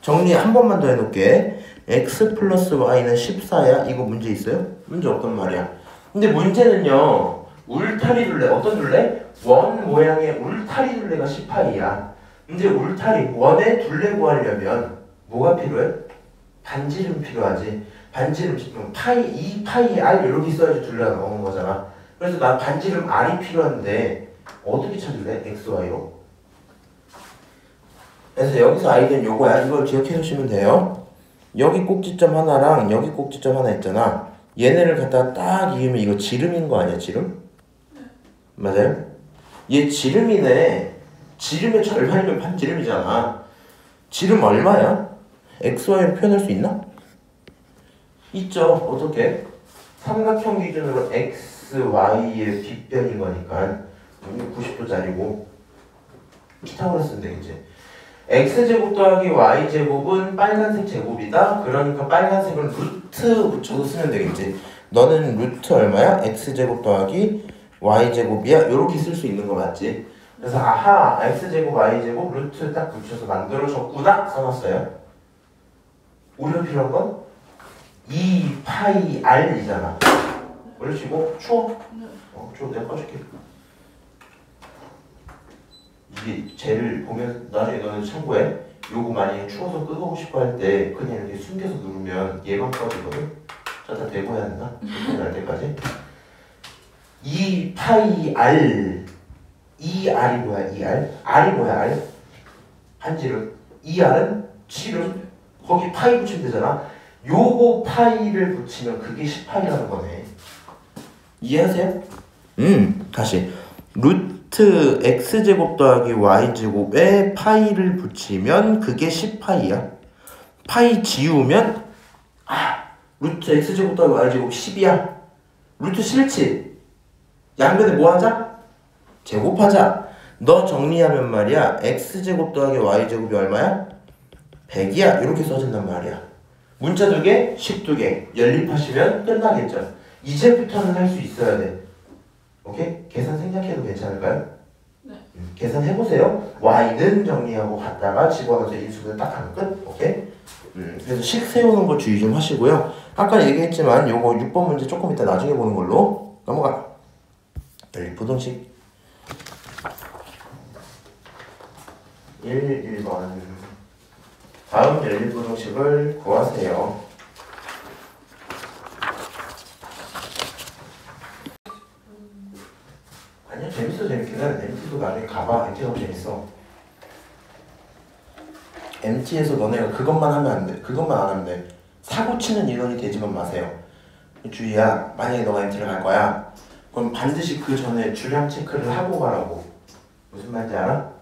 정리 한 번만 더 해놓을게. x 플러스 y는 14야. 이거 문제 있어요? 문제 없단 말이야. 근데 문제는요. 울타리 둘레. 어떤 둘레? 원 모양의 울타리 둘레가 18이야. 근데 울타리 원의 둘레 구하려면 뭐가 필요해? 반지름 필요하지. 반지름 파이 2파이 r 이렇게 써야지 둘레가 나오는 거잖아. 그래서 난 반지름 r이 필요한데 어떻게 찾을래? x, y로. 그래서 여기서 아이디어는 요거야. 이걸 기억해 두시면 돼요. 여기 꼭지점 하나랑 여기 꼭지점 하나 있잖아. 얘네를 갖다가 딱 이으면 이거 지름인 거 아니야? 지름? 맞아요? 얘 지름이네. 지름의 절반이면 반지름이잖아. 지름 얼마야? x, y로 표현할 수 있나? 있죠. 어떻게? 삼각형 기준으로 x, y의 빗변인 거니까 90도짜리고 피타고라스 쓰면 되겠지. x제곱 더하기 y제곱은 빨간색 제곱이다. 그러니까 빨간색은 루트 붙여서 쓰면 되겠지. 너는 루트 얼마야? x제곱 더하기 y제곱이야. 이렇게 쓸 수 있는 거 맞지? 그래서 아하 x제곱 y제곱 루트 딱 붙여서 만들어줬구나 써놨어요. 우리가 필요한 건 2파이 r이잖아. 올리시고 추워? 추워. 내가 꺼줄게. 이게 쟤를 보면 나중에 너는 참고해. 요거 만약에 추워서 끄고 싶어 할 때 그냥 이렇게 숨겨서 누르면 얘만 꺼지거든. 자, 다 대고 해야 된다. 이렇게 날 때까지. 2파이 r 2r이 뭐야? 2r? r이 뭐야? r? 한지름. 2r은 지름. 거기 파이 붙이면 되잖아. 요거 파이를 붙이면 그게 18이라는 거네. 이해하세요? 다시 루트 x제곱 더하기 y제곱에 파이를 붙이면 그게 10파이야. 파이 지우면 루트 x제곱 더하기 y제곱 10이야. 루트 싫지? 양변에 뭐 하자? 제곱하자. 너 정리하면 말이야 x제곱 더하기 y제곱이 얼마야? 100이야. 이렇게 써진단 말이야. 문자 2개, 식 2개 연립하시면 끝나겠죠. 이제부터는 할 수 있어야 돼. 오케이? 계산 생략해도 괜찮을까요? 네. 계산해보세요. y는 정리하고 갔다가 집어넣어서 인수분해 딱 하면 끝. 오케이? 그래서 식 세우는 거 주의 좀 하시고요. 아까 얘기했지만 요거 6번 문제 조금 이따 나중에 보는 걸로 넘어가. 연립부동식 1번 다음 연립부동식을 구하세요. 아니야 재밌어 재밌긴 해. MT도 나중에 가봐. MT가 재밌어. MT에서 너네가 그것만 하면 안 돼. 그것만 안 하면 돼. 사고 치는 인원이 되지만 마세요. 주희야, 만약에 너가 MT를 갈 거야. 그럼 반드시 그 전에 주량 체크를 하고 가라고. 무슨 말인지 알아?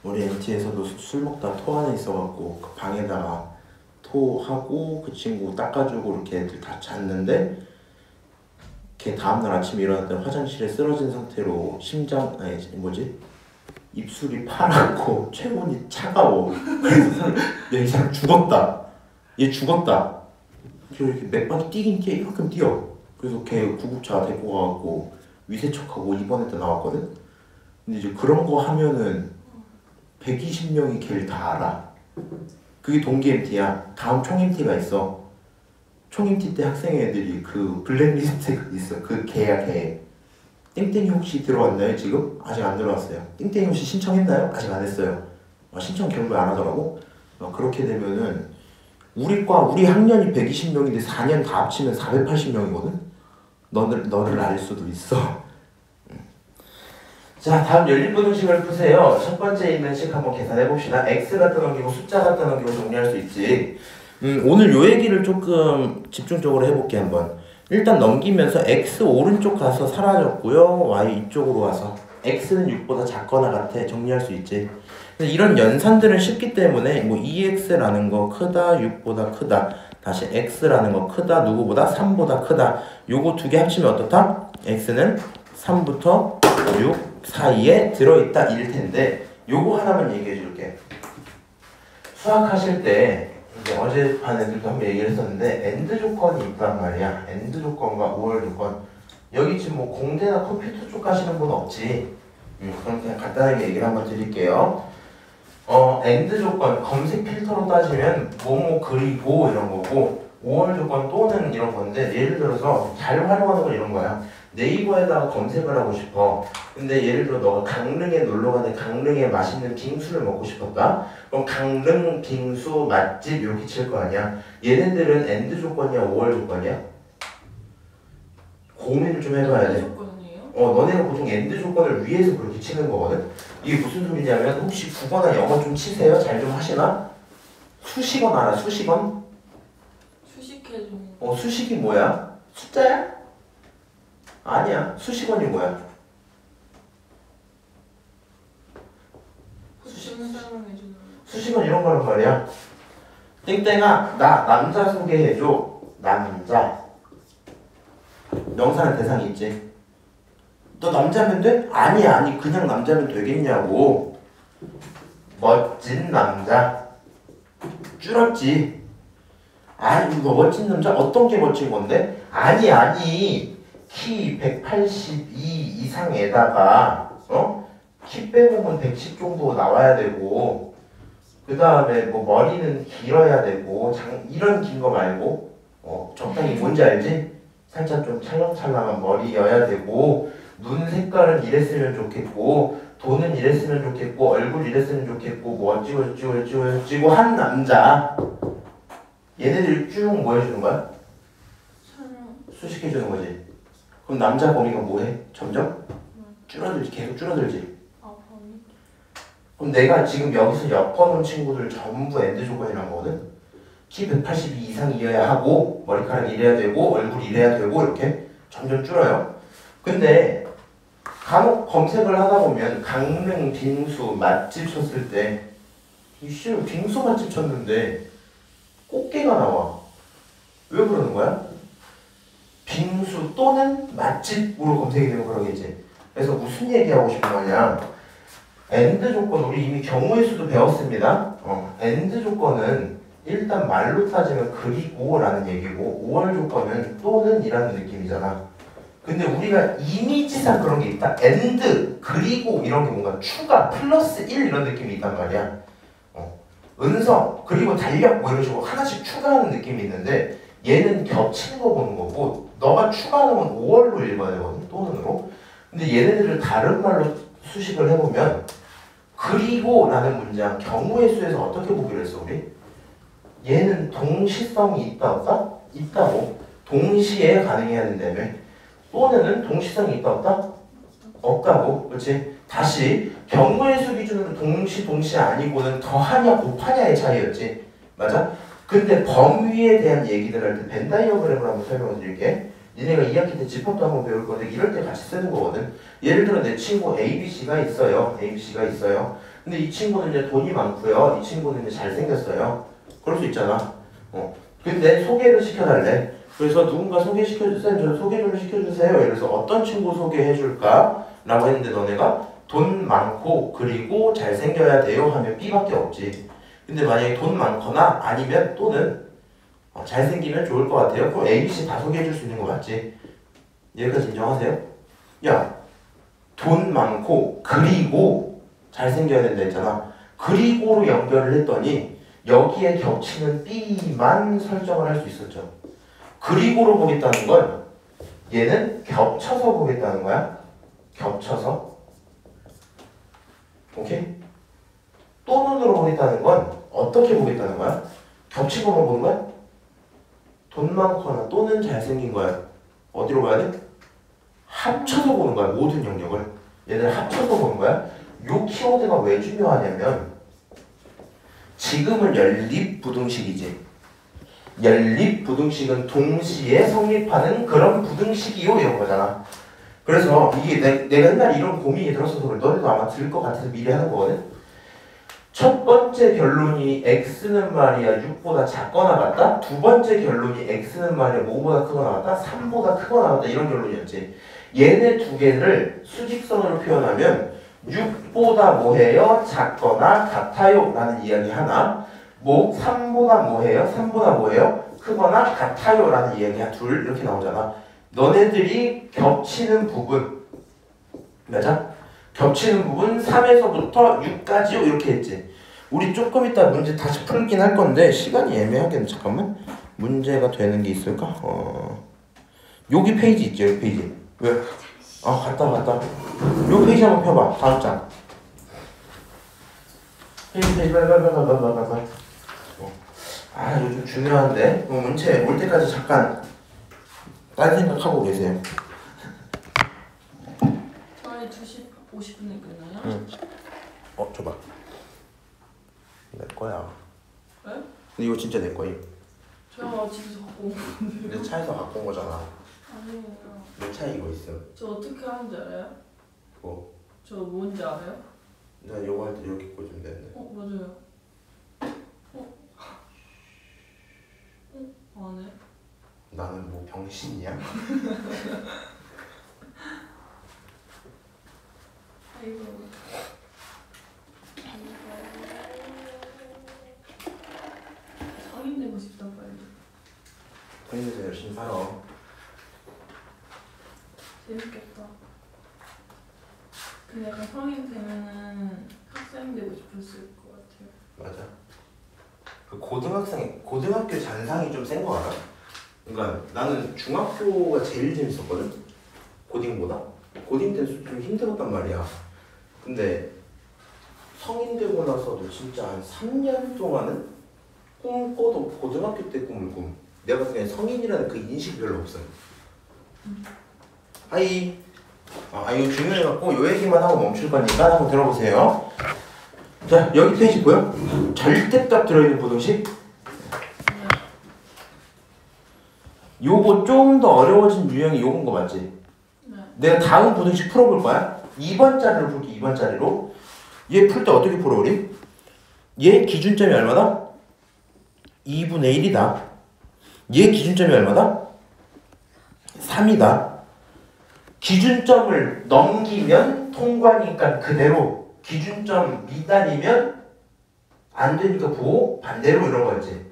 우리 MT에서도 술 먹다 토 안에 있어갖고 그 방에다가 토하고 그 친구 닦아주고 이렇게 애들 다 잤는데 걔 다음날 아침에 일어났더니 화장실에 쓰러진 상태로 심장 아니 뭐지? 입술이 파랗고 체온이 차가워. 그래서 이 사람 죽었다. 얘 죽었다. 이렇게 맥박이 뛰긴 뛰어 이만큼 뛰어. 그래서 걔 구급차 데리고 가갖고 위세척하고 입원했다 나왔거든. 근데 이제 그런 거 하면은 120명이 걔를 다 알아. 그게 동기 MT야. 다음 총 MT가 있어. 총 MT 때 학생 애들이 그 블랙리스트가 있어. 그 걔야 걔. 땡땡이 혹시 들어왔나요 지금? 아직 안 들어왔어요. 땡땡이 혹시 신청했나요? 아직 안 했어요. 신청 결국 안 하더라고. 그렇게 되면은 우리 학년이 120명인데 4년 다 합치면 480명이거든? 너를 알 수도 있어. 자, 다음 연립부등식을 푸세요. 첫 번째 있는 식 한번 계산해 봅시다. x 갖다 넘기고 숫자 갖다 넘기고 정리할 수 있지. 오늘 요 얘기를 조금 집중적으로 해볼게 한번. 일단 넘기면서 x 오른쪽 가서 사라졌고요. y 이쪽으로 와서 x는 6보다 작거나 같아. 정리할 수 있지. 이런 연산들은 쉽기 때문에 뭐 2x라는 거 크다, 6보다 크다, 다시 x라는 거 크다, 누구보다 3보다 크다. 요거 두 개 합치면 어떻다? x는 3부터 6 사이에 들어있다 일 텐데 요거 하나만 얘기해 줄게. 수학하실 때 이제 어젯밤 애들도 한번 얘기를 했었는데 엔드 조건이 있단 말이야. 엔드 조건과 5월 조건. 여기 지금 뭐 공대나 컴퓨터 쪽 가시는 분 없지? 그럼 그냥 간단하게 얘기를 한번 드릴게요. 엔드 조건 검색 필터로 따지면 뭐뭐 그리고 이런 거고 5월 조건 또는 이런 건데 예를 들어서 잘 활용하는 건 이런 거야. 네이버에다가 검색을 하고 싶어. 근데 예를 들어 너가 강릉에 놀러 가는데 강릉에 맛있는 빙수를 먹고 싶었다. 그럼 강릉 빙수 맛집 이렇게 칠 거 아니야. 얘네들은 엔드 조건이야 5월 조건이야? 고민을 좀 해봐야 돼. 너네가 보통 엔드 조건을 위해서 그렇게 치는 거거든. 이게 무슨 소리냐면 혹시 국어나 영어 좀 치세요? 잘 좀 하시나? 수식어 알아? 수식어? 수식해주는 수식이 뭐야? 숫자야? 아니야. 수식어이 뭐야? 설명해주는 수식은 이런 거란 말이야. 땡땡아, 나 남자 소개해줘. 남자. 명사는 대상이 있지. 너 남자면 돼? 아니 그냥 남자면 되겠냐고. 멋진 남자. 줄었지. 아니 너 멋진 남자? 어떤 게 멋진 건데? 아니 키 182 이상에다가 키 빼보면 110 정도 나와야 되고 그 다음에 뭐 머리는 길어야 되고 이런 긴 거 말고 적당히 뭔지 알지? 살짝 좀 찰랑찰랑한 머리여야 되고 눈 색깔은 이랬으면 좋겠고 돈은 이랬으면 좋겠고 얼굴 이랬으면 좋겠고 뭐 어찌고 한 남자. 얘네들이 쭉 뭐 해주는 거야? 수식해주는 거지. 그럼 남자 범위가 뭐해? 점점? 줄어들지. 계속 줄어들지. 범위? 그럼 내가 지금 여기서 엮어놓은 친구들 전부 엔드 조건이란 거거든? 키 182 이상이어야 하고 머리카락 이래야 되고 얼굴 이래야 되고 이렇게 점점 줄어요. 근데 간혹 검색을 하다 보면 강릉 빙수 맛집 쳤을 때 이씨 빙수 맛집 쳤는데 꽃게가 나와. 왜 그러는 거야? 빙수 또는 맛집으로 검색이 되면 그러겠지. 그래서 무슨 얘기하고 싶은 거냐? AND 조건 우리 이미 경우의 수도 배웠습니다. AND 조건은 일단 말로 따지면 그리고 라는 얘기고 5월 조건은 또는 이라는 느낌이잖아. 근데 우리가 이미지상 그런 게 있다. AND 그리고 이런 게 뭔가 추가 플러스 1 이런 느낌이 있단 말이야. 은서 그리고 달력 뭐 이런 식으로 하나씩 추가하는 느낌이 있는데 얘는 겹치는 거 보는 거고 너가 추가하는 건 5월로 읽어야 되거든. 또는으로. 근데 얘네들을 다른 말로 수식을 해보면 그리고 라는 문장 경우의 수에서 어떻게 보기로 했어 우리? 얘는 동시성이 있다 없다? 있다고. 동시에 가능해야 된다며. 또는 동시성이 있다 없다? 없다고. 그렇지? 다시 경우의 수 기준으로 동시 아니고는 더하냐 곱하냐의 차이였지. 맞아? 근데 범위에 대한 얘기들 할 때 벤 다이어그램을 한번 설명해 드릴게. 니네가 2학기 때 집합도 한번 배울 건데 이럴 때 같이 쓰는 거거든. 예를 들어 내 친구 ABC가 있어요. ABC가 있어요. 근데 이 친구는 이제 돈이 많고요. 이 친구는 이제 잘생겼어요. 그럴 수 있잖아. 근데 소개를 시켜달래. 그래서 누군가 소개시켜주세요. 저 소개 좀 시켜주세요. 그래서 어떤 친구 소개해줄까? 라고 했는데 너네가 돈 많고 그리고 잘생겨야 돼요 하면 B밖에 없지. 근데 만약에 돈 많거나 아니면 또는 잘생기면 좋을 것 같아요. 그럼 A, B, C 다 소개해줄 수 있는 거 맞지? 여기까지 인정하세요? 야, 돈 많고 그리고 잘생겨야 된다 했잖아. 그리고로 연결을 했더니 여기에 겹치는 B만 설정을 할 수 있었죠. 그리고로 보겠다는 건 얘는 겹쳐서 보겠다는 거야. 겹쳐서. 오케이? 또는으로 보겠다는 건 어떻게 보겠다는 거야? 겹친 것만 보는 거야? 돈 많거나 또는 잘생긴 거야. 어디로 봐야 돼? 합쳐서 보는 거야. 모든 영역을. 얘들 합쳐서 보는 거야. 요 키워드가 왜 중요하냐면 지금은 연립부등식이지. 연립부등식은 동시에 성립하는 그런 부등식이요 이런 거잖아. 그래서 이게 내가 옛날에 이런 고민이 들었어서 그래. 너네도 아마 들 것 같아서 미리 하는 거거든. 첫 번째 결론이 x는 말이야 6보다 작거나 같다. 두 번째 결론이 x는 말이야 5보다 크거나 같다. 3보다 크거나 같다. 이런 결론이었지. 얘네 두 개를 수직선으로 표현하면 6보다 뭐해요? 작거나 같아요 라는 이야기 하나, 뭐 3보다 뭐해요? 3보다 뭐해요? 크거나 같아요 라는 이야기 둘 이렇게 나오잖아. 너네들이 겹치는 부분 맞아? 겹치는 부분 3에서부터 6까지요 이렇게 했지. 우리 조금 이따 문제 다시 풀긴 할 건데 시간이 애매하겠네. 잠깐만 문제가 되는 게 있을까? 여기 페이지 있죠. 여기 페이지 왜? 갔다 요 페이지 한번 펴봐. 다음 장 페이지 빨리 이거 좀 중요한데 문제 올 때까지 잠깐 딴 생각하고 계세요. 저희 2시 50분에 끝나요? 응. 줘봐. 내 거야. 왜? 근데 이거 진짜 내 거임. 저 집에서 갖고 온 건데. 내 차에서 갖고 온 거잖아. 아니에요. 내 차에 이거 있어. 저 어떻게 하는지 알아요? 뭐? 저 뭔지 알아요? 내가 이거 할 때 이렇게 꽂으면 되는데. 맞아요. 안 해? 나는 뭐 병신이야? 아이고. 성인 되고 싶다 빨리. 성인에서 열심히 살아. 재밌겠다. 근데 약간 성인 되면은 학생 되고 싶었을 것 같아요. 맞아. 그 고등학교 잔상이 좀 센 거 알아? 그러니까 나는 중학교가 제일 재밌었거든. 고딩보다. 고딩 때는 좀 힘들었단 말이야. 근데 성인 되고 나서도 진짜 한 3년 동안은 꿈꿔도 고등학교 때 꿈을 꾼. 내가 그냥 성인이라는 그 인식이 별로 없어요. 하이. 이거 중요해갖고 요 얘기만 하고 멈출 거니까 한번 들어보세요. 자, 여기 페이지 보여? 절대값 들어있는 부등식? 요거 좀 더 어려워진 유형이 요건 거 맞지? 네. 내가 다음 부등식 풀어볼 거야. 2번 자리로 풀게. 2번 자리로. 얘 풀 때 어떻게 풀어 우리? 얘 기준점이 얼마다? 2분의 1이다. 얘 기준점이 얼마다? 3이다. 기준점을 넘기면 통과니까 그대로, 기준점 미달이면 안 되니까 부호 반대로 이런 거지.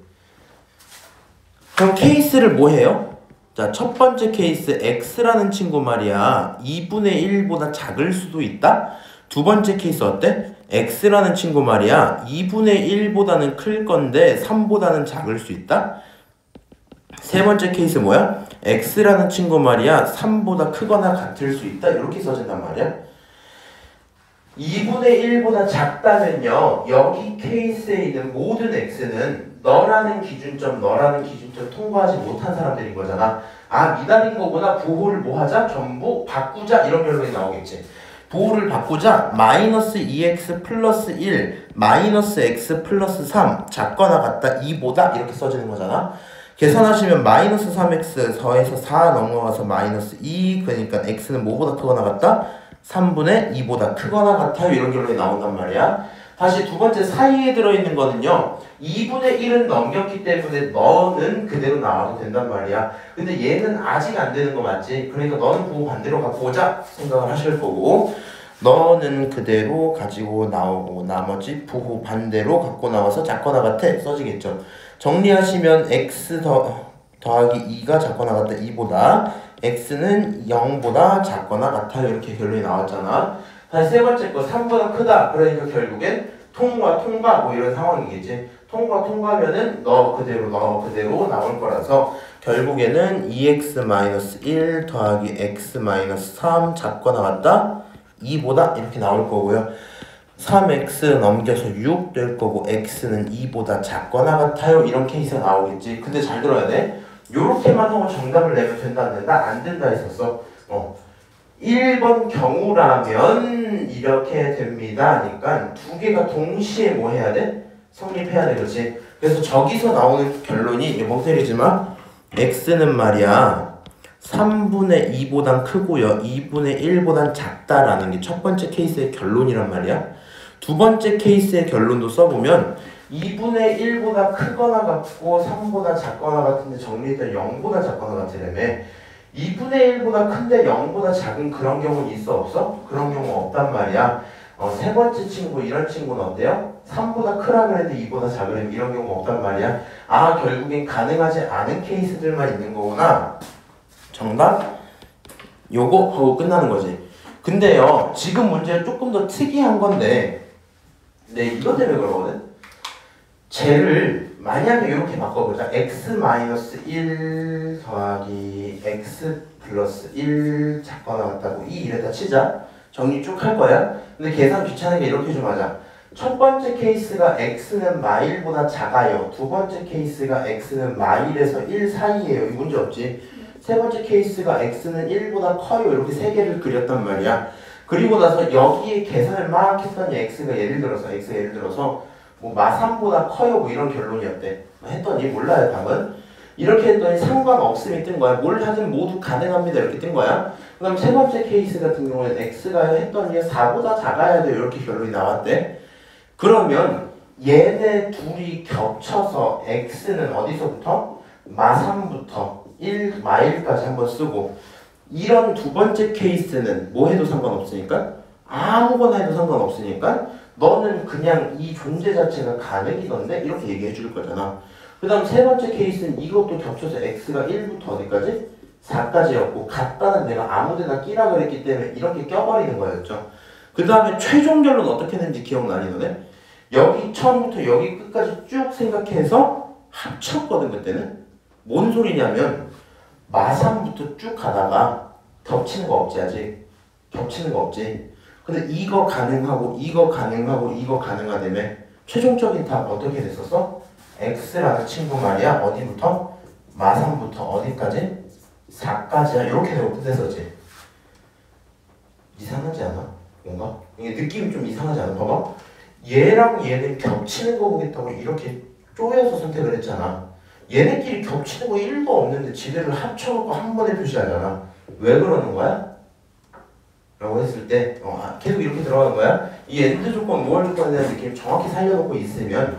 그럼 케이스를 뭐 해요? 자, 첫 번째 케이스 x라는 친구 말이야 2분의 1보다 작을 수도 있다. 두 번째 케이스 어때? x라는 친구 말이야 2분의 1보다는 클 건데 3보다는 작을 수 있다. 세 번째 케이스 뭐야? x라는 친구 말이야 3보다 크거나 같을 수 있다. 이렇게 써진단 말이야. 2분의 1보다 작다면요, 여기 케이스에 있는 모든 x는 너라는 기준점 통과하지 못한 사람들인 거잖아. 아, 미달인 거구나. 부호를 뭐 하자? 전부 바꾸자. 이런 결론이 나오겠지. 부호를 바꾸자. 마이너스 2x 플러스 1 마이너스 x 플러스 3 작거나 같다 2보다 이렇게 써지는 거잖아. 계산하시면 마이너스 3x 더해서 4 넘어가서 마이너스 2, 그러니까 x는 뭐보다 크거나 같다? 3분의 2보다 크거나 같아요. 이런 결론이 나온단 말이야. 다시 두 번째 사이에 들어있는 거는요, 2분의 1은 넘겼기 때문에 너는 그대로 나와도 된단 말이야. 근데 얘는 아직 안 되는 거 맞지? 그러니까 너는 부호 반대로 갖고 오자 생각을 하실 거고, 너는 그대로 가지고 나오고 나머지 부호 반대로 갖고 나와서 작거나 같아 써지겠죠. 정리하시면 x 더하기 2가 작거나 같다 2보다, x는 0보다 작거나 같아요. 이렇게 결론이 나왔잖아. 다시 세 번째 거 3보다 크다. 그러니까 결국엔 통과 뭐 이런 상황이겠지. 통과면은 너 그대로 나올 거라서 결국에는 2x-1 더하기 x-3 작거나 같다 2보다 이렇게 나올 거고요. 3x 넘겨서 6 될 거고 x는 2보다 작거나 같아요. 이런 케이스가 나오겠지. 근데 잘 들어야 돼. 요렇게만 하고 정답을 내면 된다 안 된다? 안 된다 했었어. 1번 경우라면 이렇게 됩니다. 그러니까 두 개가 동시에 뭐 해야 돼? 성립해야 돼. 그렇지? 그래서 저기서 나오는 결론이 멍때리지만 x는 말이야 3분의 2보단 크고요 2분의 1보단 작다라는 게 첫 번째 케이스의 결론이란 말이야. 두 번째 케이스의 결론도 써보면 2분의 1보다 크거나 같고 3보다 작거나 같은데 정리했더니 0보다 작거나 같으려며. 2분의 1보다 큰데 0보다 작은 그런 경우는 있어 없어? 그런 경우 없단 말이야. 세 번째 친구 이런 친구는 어때요? 3보다 크라 그랬는데 2보다 작으려면 이런 경우 없단 말이야. 아, 결국엔 가능하지 않은 케이스들만 있는 거구나. 정답? 요거 하고 끝나는 거지. 근데요, 지금 문제는 조금 더 특이한 건데, 네, 이것 때문에 그러거든. 쟤를 만약에 이렇게 바꿔보자. x-1 더하기 x 플러스 1 작거나 같다고 이 일에다 치자. 정리 쭉 할 거야. 근데 계산 귀찮으니까 이렇게 좀 하자. 첫 번째 케이스가 x는 마일보다 작아요. 두 번째 케이스가 x는 마일에서 1 사이에요. 이 문제 없지. 세 번째 케이스가 x는 1보다 커요. 이렇게 세 개를 그렸단 말이야. 그리고 나서 여기에 계산을 막 했더니 x가 예를 들어서 뭐 마3보다 커요. 뭐 이런 결론이었대. 했더니 몰라요 답은. 이렇게 했더니 상관없음이 뜬 거야. 뭘 하든 모두 가능합니다. 이렇게 뜬 거야. 그 다음 세 번째 케이스 같은 경우에는 x가 했더니 4보다 작아야 돼요. 이렇게 결론이 나왔대. 그러면 얘네 둘이 겹쳐서 x는 어디서부터? 마3부터 1 마일까지 한번 쓰고, 이런 두 번째 케이스는 뭐 해도 상관없으니까, 아무거나 해도 상관없으니까 너는 그냥 이 존재 자체가 가능이던데 이렇게 얘기해 줄 거잖아. 그 다음 세 번째 케이스는 이것도 겹쳐서 x가 1부터 어디까지? 4까지였고 같다는 내가 아무데나 끼라 그랬기 때문에 이렇게 껴버리는 거였죠. 그 다음에 최종 결론 어떻게 했는지 기억나니 너네? 여기 처음부터 여기 끝까지 쭉 생각해서 합쳤거든. 그때는 뭔 소리냐면 마3부터 쭉 가다가 겹치는 거 없지. 아직 겹치는 거 없지. 근데 이거 가능하고 이거 가능하고 이거 가능하다며 최종적인 답 어떻게 됐었어? x라는 친구 말이야. 어디부터? 마3부터 어디까지? 4까지야. 이렇게 되고 끝냈었지. 이상하지 않아? 뭔가? 이게 느낌이 좀 이상하지 않아? 봐봐. 얘랑 얘는 겹치는 거 보겠다고 이렇게 쪼여서 선택을 했잖아. 얘네끼리 겹치는 거 1도 없는데 지들을 합쳐놓고 한 번에 표시하잖아. 왜 그러는 거야? 라고 했을 때 계속 이렇게 들어가는 거야. 이 엔드 조건, 무얼 조건에 대한 느낌을 정확히 살려놓고 있으면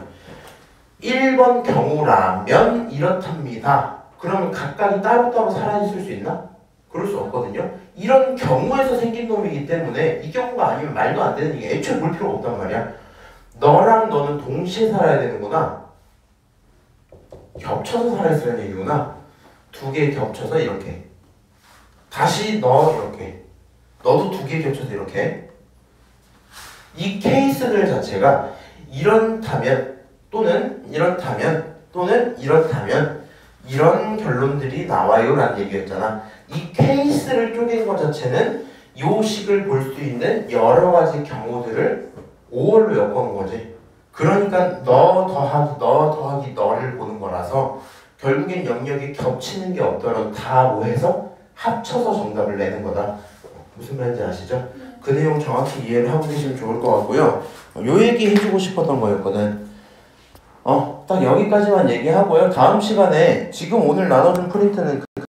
1번 경우라면 이렇답니다. 그러면 각각이 따로따로 사라질 수 있나? 그럴 수 없거든요. 이런 경우에서 생긴 놈이기 때문에 이 경우가 아니면 말도 안 되는 게 애초에 볼 필요가 없단 말이야. 너랑 너는 동시에 살아야 되는구나. 겹쳐서 살아야 되는 얘기구나. 두 개 겹쳐서 이렇게. 다시 너 이렇게. 너도 두 개 겹쳐서 이렇게. 이 케이스들 자체가 이렇다면 또는 이렇다면 또는 이렇다면 이런 결론들이 나와요 라는 얘기였잖아. 이 케이스를 쪼갠 것 자체는 요 식을 볼 수 있는 여러 가지 경우들을 5월로 엮어놓은 거지. 그러니까 너 더하기 너를 보는 거라서 결국엔 영역이 겹치는 게 없더라도 다 모여서 합쳐서 정답을 내는 거다. 무슨 말인지 아시죠? 그 내용 정확히 이해를 하고 계시면 좋을 것 같고요. 요 얘기 해주고 싶었던 거였거든. 딱 여기까지만 얘기하고요. 다음 시간에 지금 오늘 나눠준 프린트는